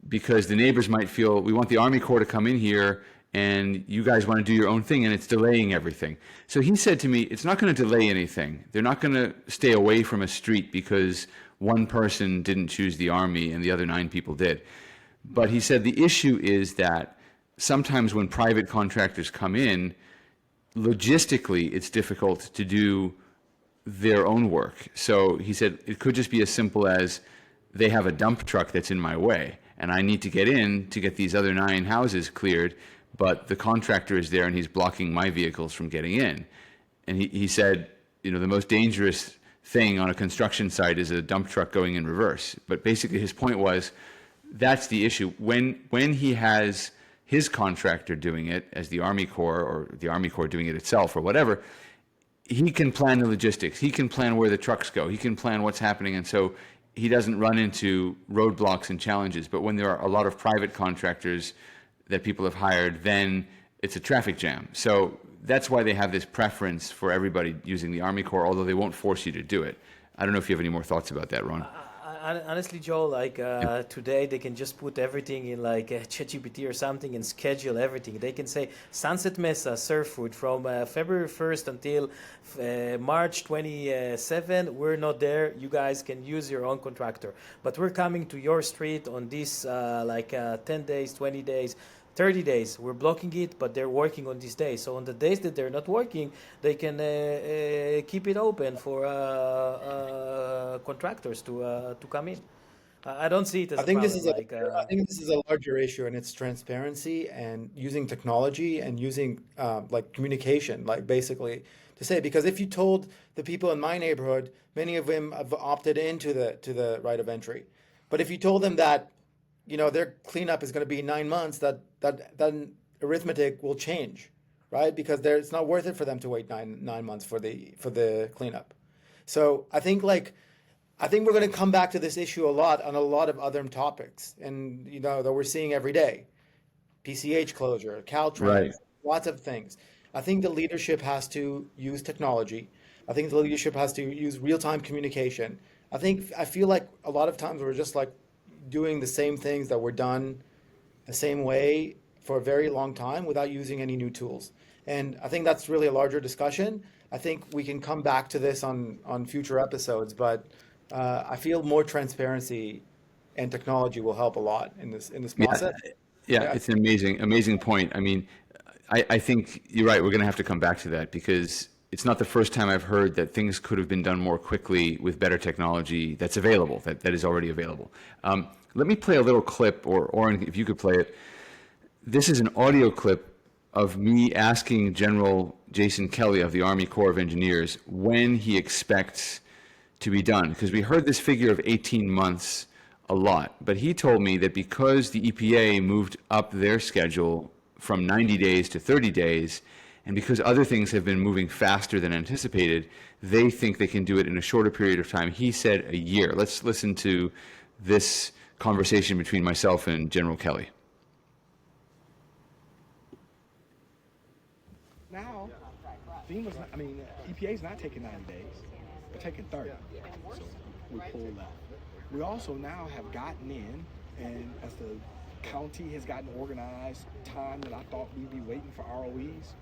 because the neighbors might feel, we want the Army Corps to come in here and you guys want to do your own thing and it's delaying everything. So he said to me, it's not going to delay anything. They're not going to stay away from a street because one person didn't choose the Army and the other 9 people did. But he said the issue is that sometimes when private contractors come in, logistically, it's difficult to do their own work. So he said it could just be as simple as they have a dump truck that's in my way, and I need to get in to get these other 9 houses cleared, but the contractor is there and he's blocking my vehicles from getting in. And he said, you know, the most dangerous thing on a construction site is a dump truck going in reverse. But basically his point was, that's the issue. When he has his contractor doing it as the Army Corps or the Army Corps doing it itself or whatever, he can plan the logistics. He can plan where the trucks go. He can plan what's happening. And so he doesn't run into roadblocks and challenges. But when there are a lot of private contractors that people have hired, then it's a traffic jam. So that's why they have this preference for everybody using the Army Corps, although they won't force you to do it. I don't know if you have any more thoughts about that, Ron. Honestly, Joel, like today they can just put everything in like ChatGPT or something and schedule everything. They can say Sunset Mesa Surf Food from February 1st until March 27. We're not there. You guys can use your own contractor. But we're coming to your street on this 10 days, 20 days. 30 days, we're blocking it, but they're working on these days. So on the days that they're not working, they can keep it open for contractors to come in. I don't see it as I think a this problem. is I think this is a larger issue, and it's transparency and using technology and using like communication, like basically to say, because if you told the people in my neighborhood, many of them have opted into the right of entry, but if you told them that, you know, their cleanup is going to be 9 months, that arithmetic will change, right? Because it's not worth it for them to wait nine months for the cleanup. So I think we're going to come back to this issue a lot on a lot of other topics, and you know that we're seeing every day, PCH closure, Caltrans, Right. lots of things. I think the leadership has to use technology. I think the leadership has to use real-time communication. I feel like a lot of times we're just like doing the same things that were done the same way for a very long time without using any new tools. And I think that's really a larger discussion. I think we can come back to this on future episodes, but I feel more transparency and technology will help a lot in this process. Yeah, it's an amazing point. I mean, I think you're right. We're going to have to come back to that because it's not the first time I've heard that things could have been done more quickly with better technology that's available, that is already available. Let me play a little clip, or Oren, if you could play it. This is an audio clip of me asking General Jason Kelly of the Army Corps of Engineers when he expects to be done. Because we heard this figure of 18 months a lot, but he told me that because the EPA moved up their schedule from 90 days to 30 days, and because other things have been moving faster than anticipated, they think they can do it in a shorter period of time. He said a year. Let's listen to this conversation between myself and General Kelly. Now, FEMA's not, EPA's not taking 90 days. They're taking 30. So we pulled that. We also now have gotten in, and as the county has gotten organized, time that I thought we'd be waiting for ROEs,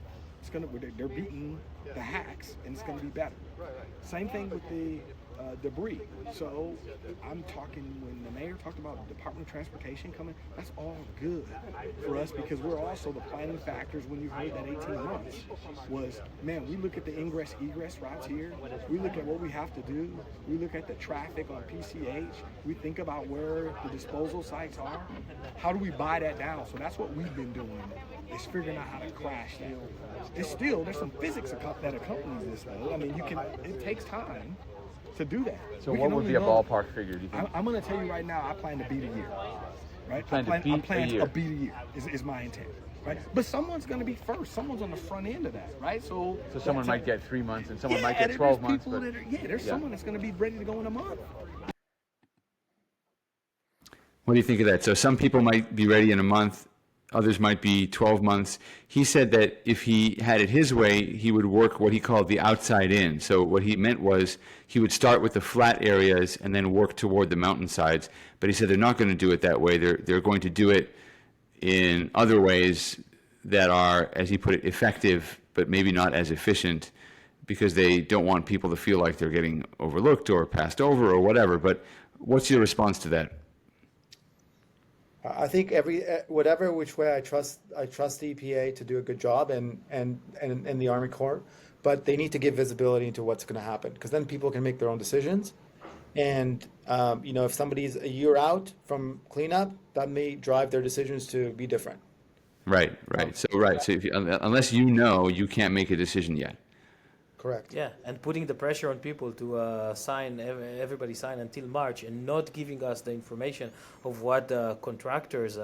they're beating the hacks, and it's going to be better. Same thing with the debris. So I'm talking, when the mayor talked about the Department of Transportation coming, that's all good for us because we're also the planning factors. When you heard that 18 months was, man, we look at the ingress egress routes here. We look at what we have to do. We look at the traffic on PCH. We think about where the disposal sites are. How do we buy that down? So that's what we've been doing is figuring out how to crash that. It's still, there's some physics that accompanies this though. I mean, it takes time to do that. So We what can would only be a know- ballpark figure, do you think? I'm going to tell you right now, I plan to beat a year. Right? plan to beat I plan a year. to beat a year is my intent. Right? But someone's going to be first. Someone's on the front end of that, right? So someone might get 3 months and someone might yeah, get 12 there's months. people But that are, there's someone that's going to be ready to go in a month. what do you think of that? So some people might be ready in a month, others might be 12 months. He said that if he had it his way, he would work what he called the outside in. So what he meant was he would start with the flat areas and then work toward the mountainsides. But he said they're not going to do it that way. They're going to do it in other ways that are, as he put it, effective, but maybe not as efficient, because they don't want people to feel like they're getting overlooked or passed over or whatever. But what's your response to that? I think whatever which way I trust the EPA to do a good job and the Army Corps, but they need to give visibility into what's going to happen, because then people can make their own decisions. And if somebody's a year out from cleanup, that may drive their decisions to be different. Right. So if unless you know, you can't make a decision yet. Correct. Yeah, and putting the pressure on people to everybody sign until March, and not giving us the information of what contractors,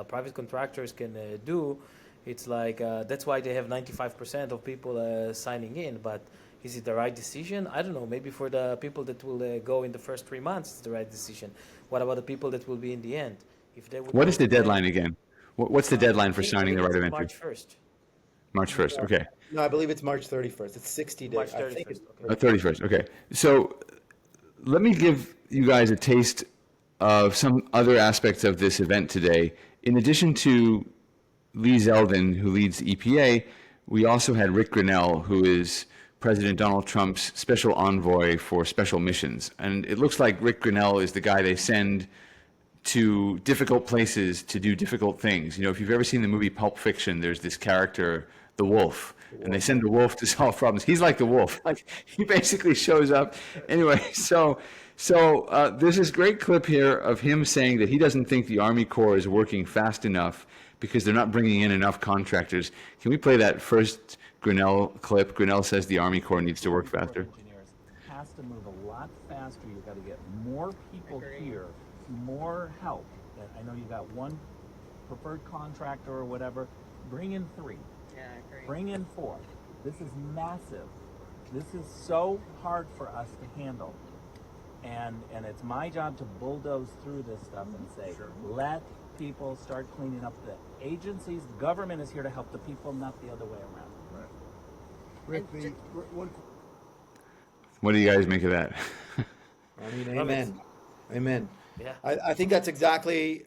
private contractors can do. It's like that's why they have 95% of people signing in. But is it the right decision? I don't know. Maybe for the people that will go in the first 3 months, it's the right decision. What about the people that will be in the end? If they would What is the deadline again? What's the deadline for signing the right of entry? March 1st. March 1st. Okay. No, I believe it's March 31st. It's 60 days. March I think 31st. it's Okay. 31st. Okay. So let me give you guys a taste of some other aspects of this event today. In addition to Lee Zeldin, who leads EPA, we also had Rick Grinnell, who is President Donald Trump's special envoy for special missions. And it looks like Rick Grinnell is the guy they send to difficult places to do difficult things. You know, if you've ever seen the movie Pulp Fiction, there's this character, the wolf, and they send the wolf to solve problems. He's like the wolf. Like, he basically shows up. Anyway, so there's this great clip here of him saying that he doesn't think the Army Corps is working fast enough because they're not bringing in enough contractors. Can we play that first Grinnell clip? Grinnell says the Army Corps needs to work faster. Engineers has to move a lot faster. You've got to get more people here, more help. And I know you got one preferred contractor or whatever. Bring in 3. Yeah, I agree. Bring in 4. This is massive. This is so hard for us to handle. And it's my job to bulldoze through this stuff and say, let people start cleaning up. The agencies, government is here to help the people, not the other way around. Rick, What do you guys make of that? I mean, Love it. amen. Yeah. I think that's exactly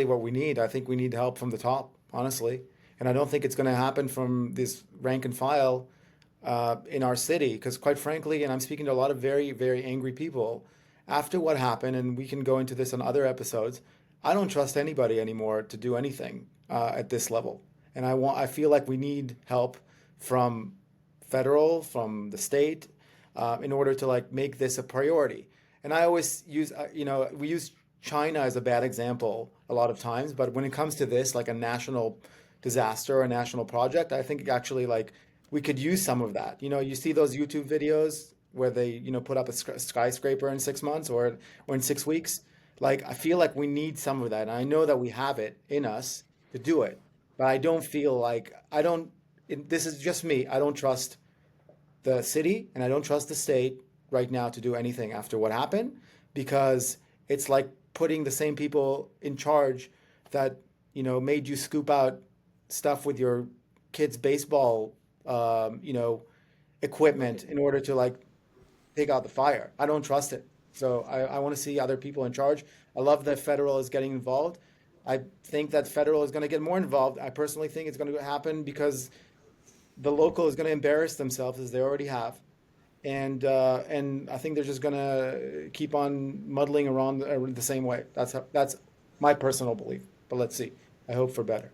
what we need. I think we need help from the top, honestly. And I don't think it's going to happen from this rank and file in our city, because quite frankly, and I'm speaking to a lot of very, very angry people, after what happened, and we can go into this on other episodes, I don't trust anybody anymore to do anything at this level. And I feel like we need help from federal, from the state, in order to like make this a priority. And I always use, we use China as a bad example a lot of times, but when it comes to this, like a national disaster, a national project, I think actually like we could use some of that. You know, you see those YouTube videos where they, put up a skyscraper in 6 months or in 6 weeks. Like, I feel like we need some of that. And I know that we have it in us to do it, but I don't feel like, this is just me. I don't trust the city and I don't trust the state right now to do anything after what happened, because it's like putting the same people in charge that, made you scoop out stuff with your kids' baseball, equipment in order to like take out the fire. I don't trust it. So I want to see other people in charge. I love that federal is getting involved. I think that federal is going to get more involved. I personally think it's going to happen because the local is going to embarrass themselves as they already have. And I think they're just going to keep on muddling around the same way. That's my personal belief. But let's see. I hope for better.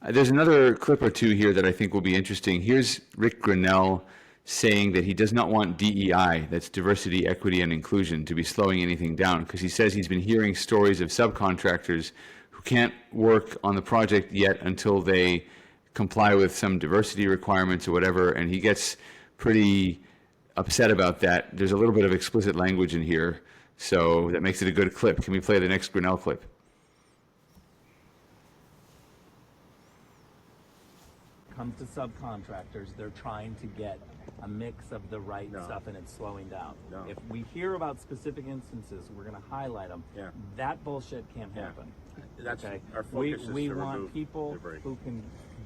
There's another clip or two here that I think will be interesting. Here's Rick Grinnell saying that he does not want DEI, that's diversity, equity, and inclusion, to be slowing anything down, because he says he's been hearing stories of subcontractors who can't work on the project yet until they comply with some diversity requirements or whatever, and he gets pretty upset about that. There's a little bit of explicit language in here, so that makes it a good clip. Can we play the next Grinnell clip? Comes to subcontractors, they're trying to get a mix of the right stuff, and it's slowing down. If we hear about specific instances, we're going to highlight them. That bullshit can't happen. That's Okay, our focus. we want people who can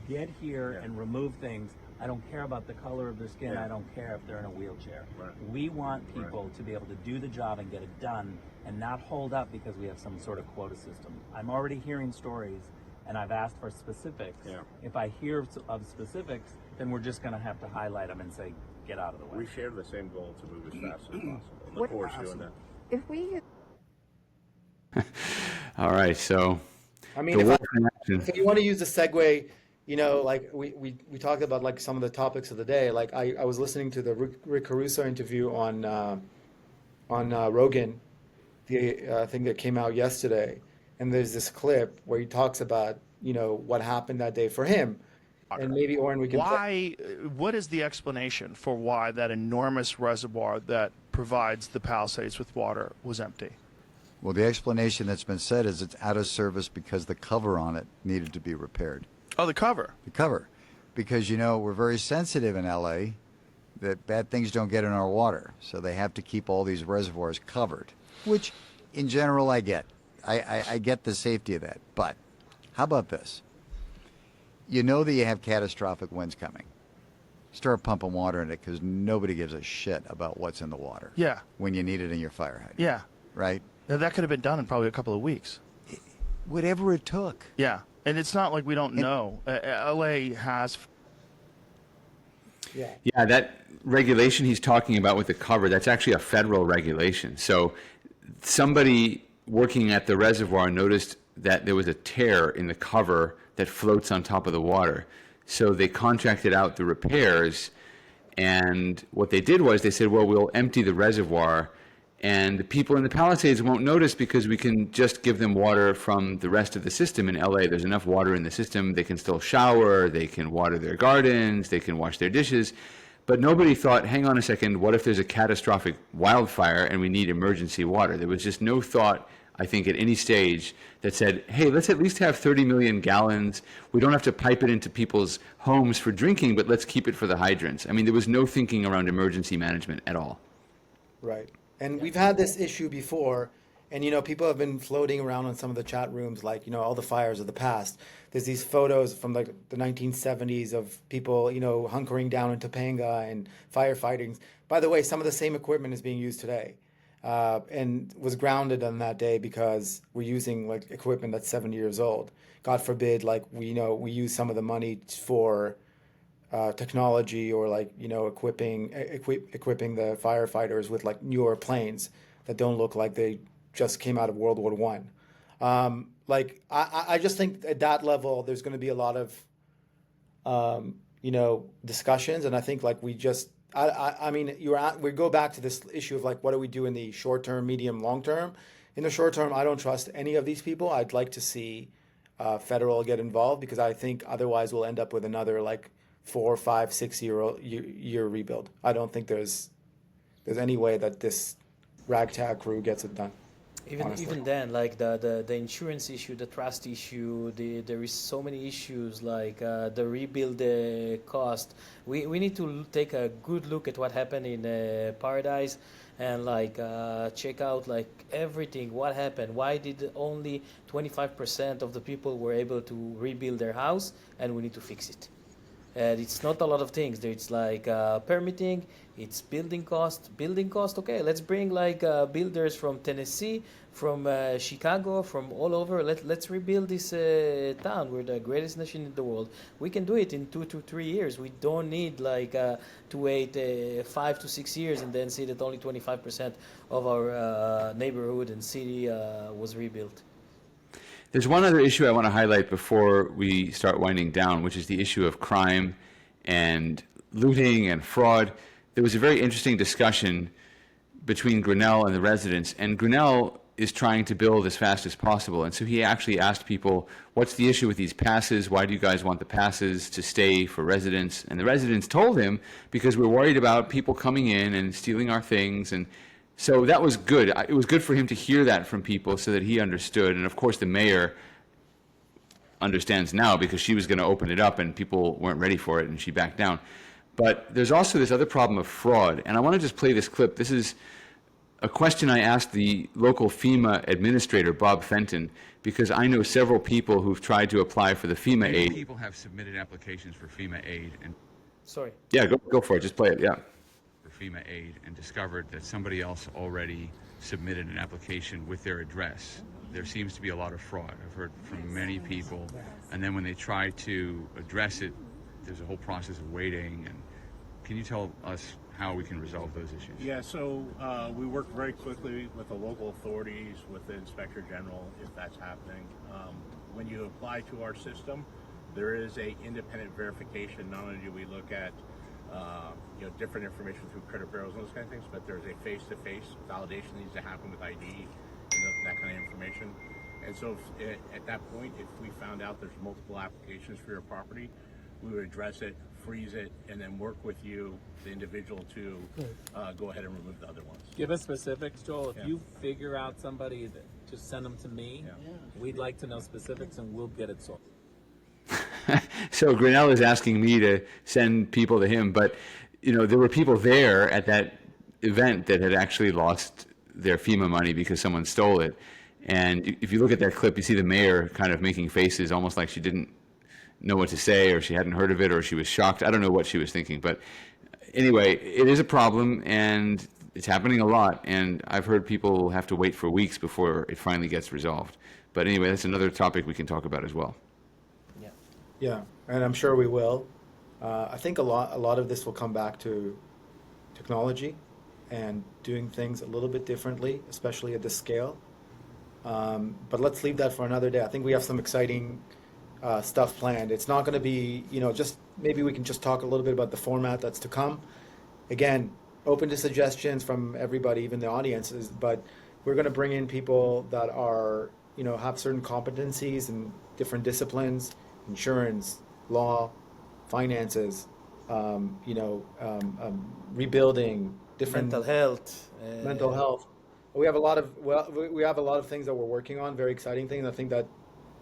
get here and remove things. I don't care about the color of their skin. I don't care if they're in a wheelchair. We want people to be able to do the job and get it done and not hold up because we have some sort of quota system. I'm already hearing stories, and I've asked for specifics. If I hear of specifics, then we're just going to have to highlight them and say, get out of the way. We share the same goal to move as fast as possible. And the Corps is doing that. If we All right, so I mean, the if, wolf in action. if you want to use the segue, you know, like we talked about like some of the topics of the day. Like I was listening to the Rick Caruso interview on Rogan, the thing that came out yesterday, and there's this clip where he talks about, you know, what happened that day for him, and maybe Oren, we can. What is the explanation for why that enormous reservoir that provides the Palisades with water was empty? Well, the explanation that's been said is it's out of service because the cover on it needed to be repaired. Oh, the cover. The cover. Because, you know, we're very sensitive in LA that bad things don't get in our water. So they have to keep all these reservoirs covered, which in general I get. I get the safety of that. But how about this? You know that you have catastrophic winds coming. Start pumping water in it because nobody gives a shit about what's in the water. Yeah. When you need it in your fire hydrant. Yeah. Right? Now, that could have been done in probably a couple of weeks. Whatever it took. Yeah. And it's not like we don't know. LA has. Yeah. Yeah, that regulation he's talking about with the cover, that's actually a federal regulation. So somebody working at the reservoir noticed that there was a tear in the cover that floats on top of the water. So they contracted out the repairs, and what they did was they said, well, we'll empty the reservoir, and the people in the Palisades won't notice because we can just give them water from the rest of the system. In LA, there's enough water in the system. They can still shower, they can water their gardens, they can wash their dishes. But nobody thought, hang on a second, what if there's a catastrophic wildfire and we need emergency water? There was just no thought, I think, at any stage that said, hey, let's at least have 30 million gallons. We don't have to pipe it into people's homes for drinking, but let's keep it for the hydrants. I mean, there was no thinking around emergency management at all. Right. And we've had this issue before, and, you know, people have been floating around in some of the chat rooms, like, you know, all the fires of the past. There's these photos from like the 1970s of people, you know, hunkering down in Topanga and firefighting. By the way, some of the same equipment is being used today, and was grounded on that day because we're using like equipment that's 70 years old. God forbid, like, we use some of the money for technology or like, you know, equipping the firefighters with like newer planes that don't look like they just came out of World War One. I just think at that level there's going to be a lot of you know, discussions, and I think like we go back to this issue of like, what do we do in the short term, medium, long term? In the short term, I don't trust any of these people. I'd like to see federal get involved, because I think otherwise we'll end up with another like 4, 5, 6 year rebuild. I don't think there's any way that this ragtag crew gets it done. Even then, like the insurance issue, the trust issue, there is so many issues, like the rebuild cost. We need to take a good look at what happened in Paradise, and like check out like everything, what happened, why did only 25% of the people were able to rebuild their house, and we need to fix it. And it's not a lot of things. It's like permitting, it's building cost. Okay, let's bring like builders from Tennessee, from Chicago, from all over. Let's rebuild this town. We're the greatest nation in the world. We can do it in 2 to 3 years. We don't need like to wait 5 to 6 years and then see that only 25% of our neighborhood and city was rebuilt. There's one other issue I want to highlight before we start winding down, which is the issue of crime and looting and fraud. There was a very interesting discussion between Grinnell and the residents, and Grinnell is trying to build as fast as possible. And so he actually asked people, what's the issue with these passes? Why do you guys want the passes to stay for residents? And the residents told him, because we're worried about people coming in and stealing our things. And so that was good. It was good for him to hear that from people so that he understood. And of course, the mayor understands now because she was going to open it up and people weren't ready for it and she backed down. But there's also this other problem of fraud. And I want to just play this clip. This is a question I asked the local FEMA administrator, Bob Fenton, because I know several people who've tried to apply for the FEMA aid. People have submitted applications for FEMA aid and Sorry. yeah, go for it. Just play it. Yeah. For FEMA aid and discovered that somebody else already submitted an application with their address. There seems to be a lot of fraud. I've heard from many people, and then when they try to address it, there's a whole process of waiting. And can you tell us how we can resolve those issues? Yeah, so we work very quickly with the local authorities, with the Inspector General, if that's happening. When you apply to our system, there is a independent verification. Not only do we look at different information through credit bureaus and those kind of things, but there's a face-to-face validation needs to happen with ID and that kind of information. And so at that point, if we found out there's multiple applications for your property, we would address it, freeze it, and then work with you, the individual, to go ahead and remove the other ones. Give us specifics, Joel. If Yeah. you figure out somebody, that just send them to me. Yeah. We'd like to know specifics, and we'll get it solved. So Grinnell is asking me to send people to him, but there were people there at that event that had actually lost their FEMA money because someone stole it. And if you look at that clip, you see the mayor kind of making faces, almost like she didn't know what to say, or she hadn't heard of it, or she was shocked. I don't know what she was thinking, but anyway, it is a problem, and it's happening a lot. And I've heard people have to wait for weeks before it finally gets resolved. But anyway, that's another topic we can talk about as well. Yeah, and I'm sure we will. I think a lot of this will come back to technology and doing things a little bit differently, especially at this scale. But let's leave that for another day. I think we have some exciting stuff planned. It's not going to be, just maybe we can just talk a little bit about the format that's to come. Again, open to suggestions from everybody, even the audiences, but we're going to bring in people that are, have certain competencies in different disciplines, insurance, law, finances, rebuilding, different Mental health. mental health. We have a lot of things that we're working on, very exciting things. I think that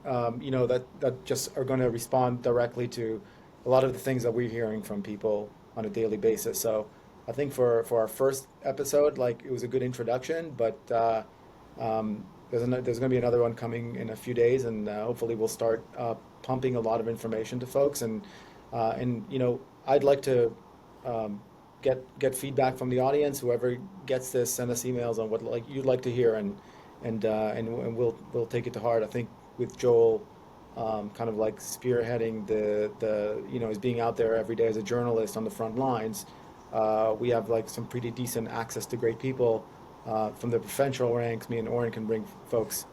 that just are going to respond directly to a lot of the things that we're hearing from people on a daily basis. So I think for our first episode, it was a good introduction, but there's going to be another one coming in a few days, and hopefully we'll start pumping a lot of information to folks. And I'd like to get feedback from the audience. Whoever gets this, send us emails on what you'd like to hear, and we'll take it to heart. I think with Joel kind of spearheading the is being out there every day as a journalist on the front lines, we have some pretty decent access to great people from the professional ranks. Me and Oren can bring folks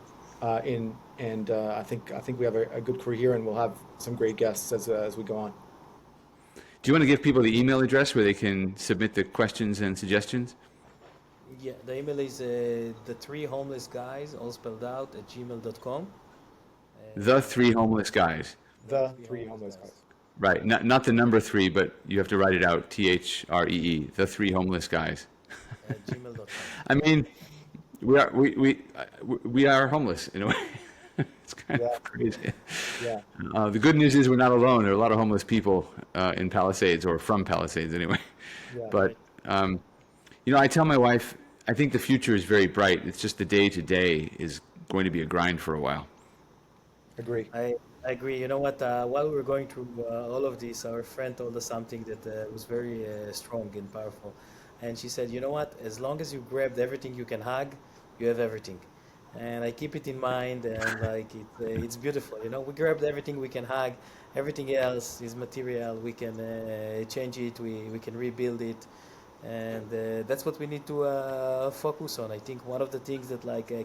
in, and I think we have a good crew here, and we'll have some great guests as we go on. Do you want to give people the email address where they can submit the questions and suggestions? Yeah, the email is the three homeless guys, all spelled out, @gmail.com. The Three Homeless Guys. The three homeless guys. Right, not the number 3, but you have to write it out, THREE, The Three Homeless Guys. @gmail.com. I mean, we are homeless in a way. It's kind of crazy. Yeah. The good news is we're not alone. There are a lot of homeless people in Palisades, or from Palisades anyway. Yeah. But I tell my wife, I think the future is very bright. It's just the day-to-day is going to be a grind for a while. Agree. I agree. You know what? While we were going through all of this, our friend told us something that was very strong and powerful. And she said, you know what? As long as you grabbed everything you can hug, you have everything. And I keep it in mind, and it's beautiful. We grabbed everything we can hug. Everything else is material. We can change it. We can rebuild it. And that's what we need to focus on. I think one of the things that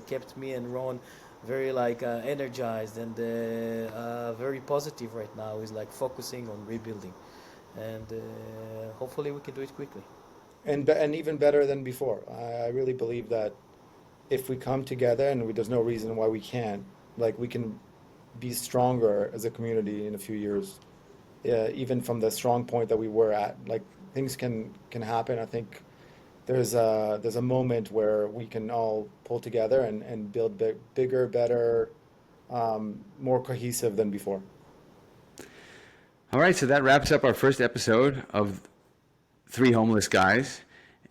kept me and Ron very energized and very positive right now is focusing on rebuilding, and hopefully we can do it quickly. And even better than before. I really believe that if we come together, and there's no reason why we can't, like we can be stronger as a community in a few years, even from the strong point that we were at. Like things can happen. I think there's a moment where we can all pull together and build bigger, better, more cohesive than before. All right, so that wraps up our first episode of Three Homeless Guys,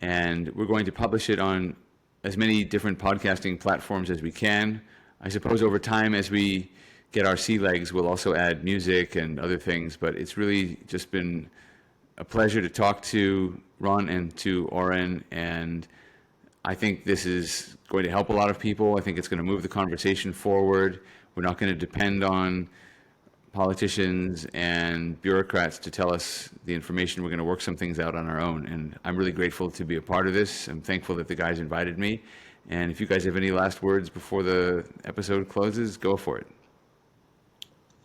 and we're going to publish it on as many different podcasting platforms as we can. I suppose over time, as we get our sea legs, we'll also add music and other things, but it's really just been a pleasure to talk to Ron and to Oren, and I think this is going to help a lot of people. I think it's going to move the conversation forward. We're not going to depend on politicians and bureaucrats to tell us the information. We're going to work some things out on our own, and I'm really grateful to be a part of this. I'm thankful that the guys invited me, and if you guys have any last words before the episode closes, go for it.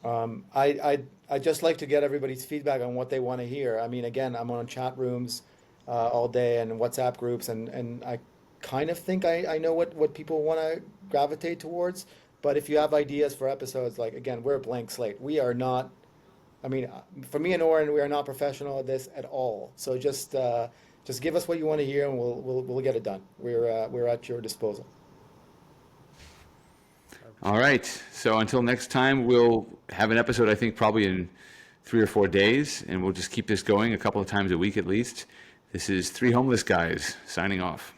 I just like to get everybody's feedback on what they want to hear. I mean, again, I'm on chat rooms all day and WhatsApp groups, and I kind of think I know what people want to gravitate towards. But if you have ideas for episodes, like, again, we're a blank slate. We are not, I mean, for me and Oren, we are not professional at this at all. So just give us what you want to hear, and we'll get it done. We're at your disposal. All right, so until next time, we'll have an episode, I think, probably in 3 or 4 days, and we'll just keep this going a couple of times a week at least. This is Three Homeless Guys signing off.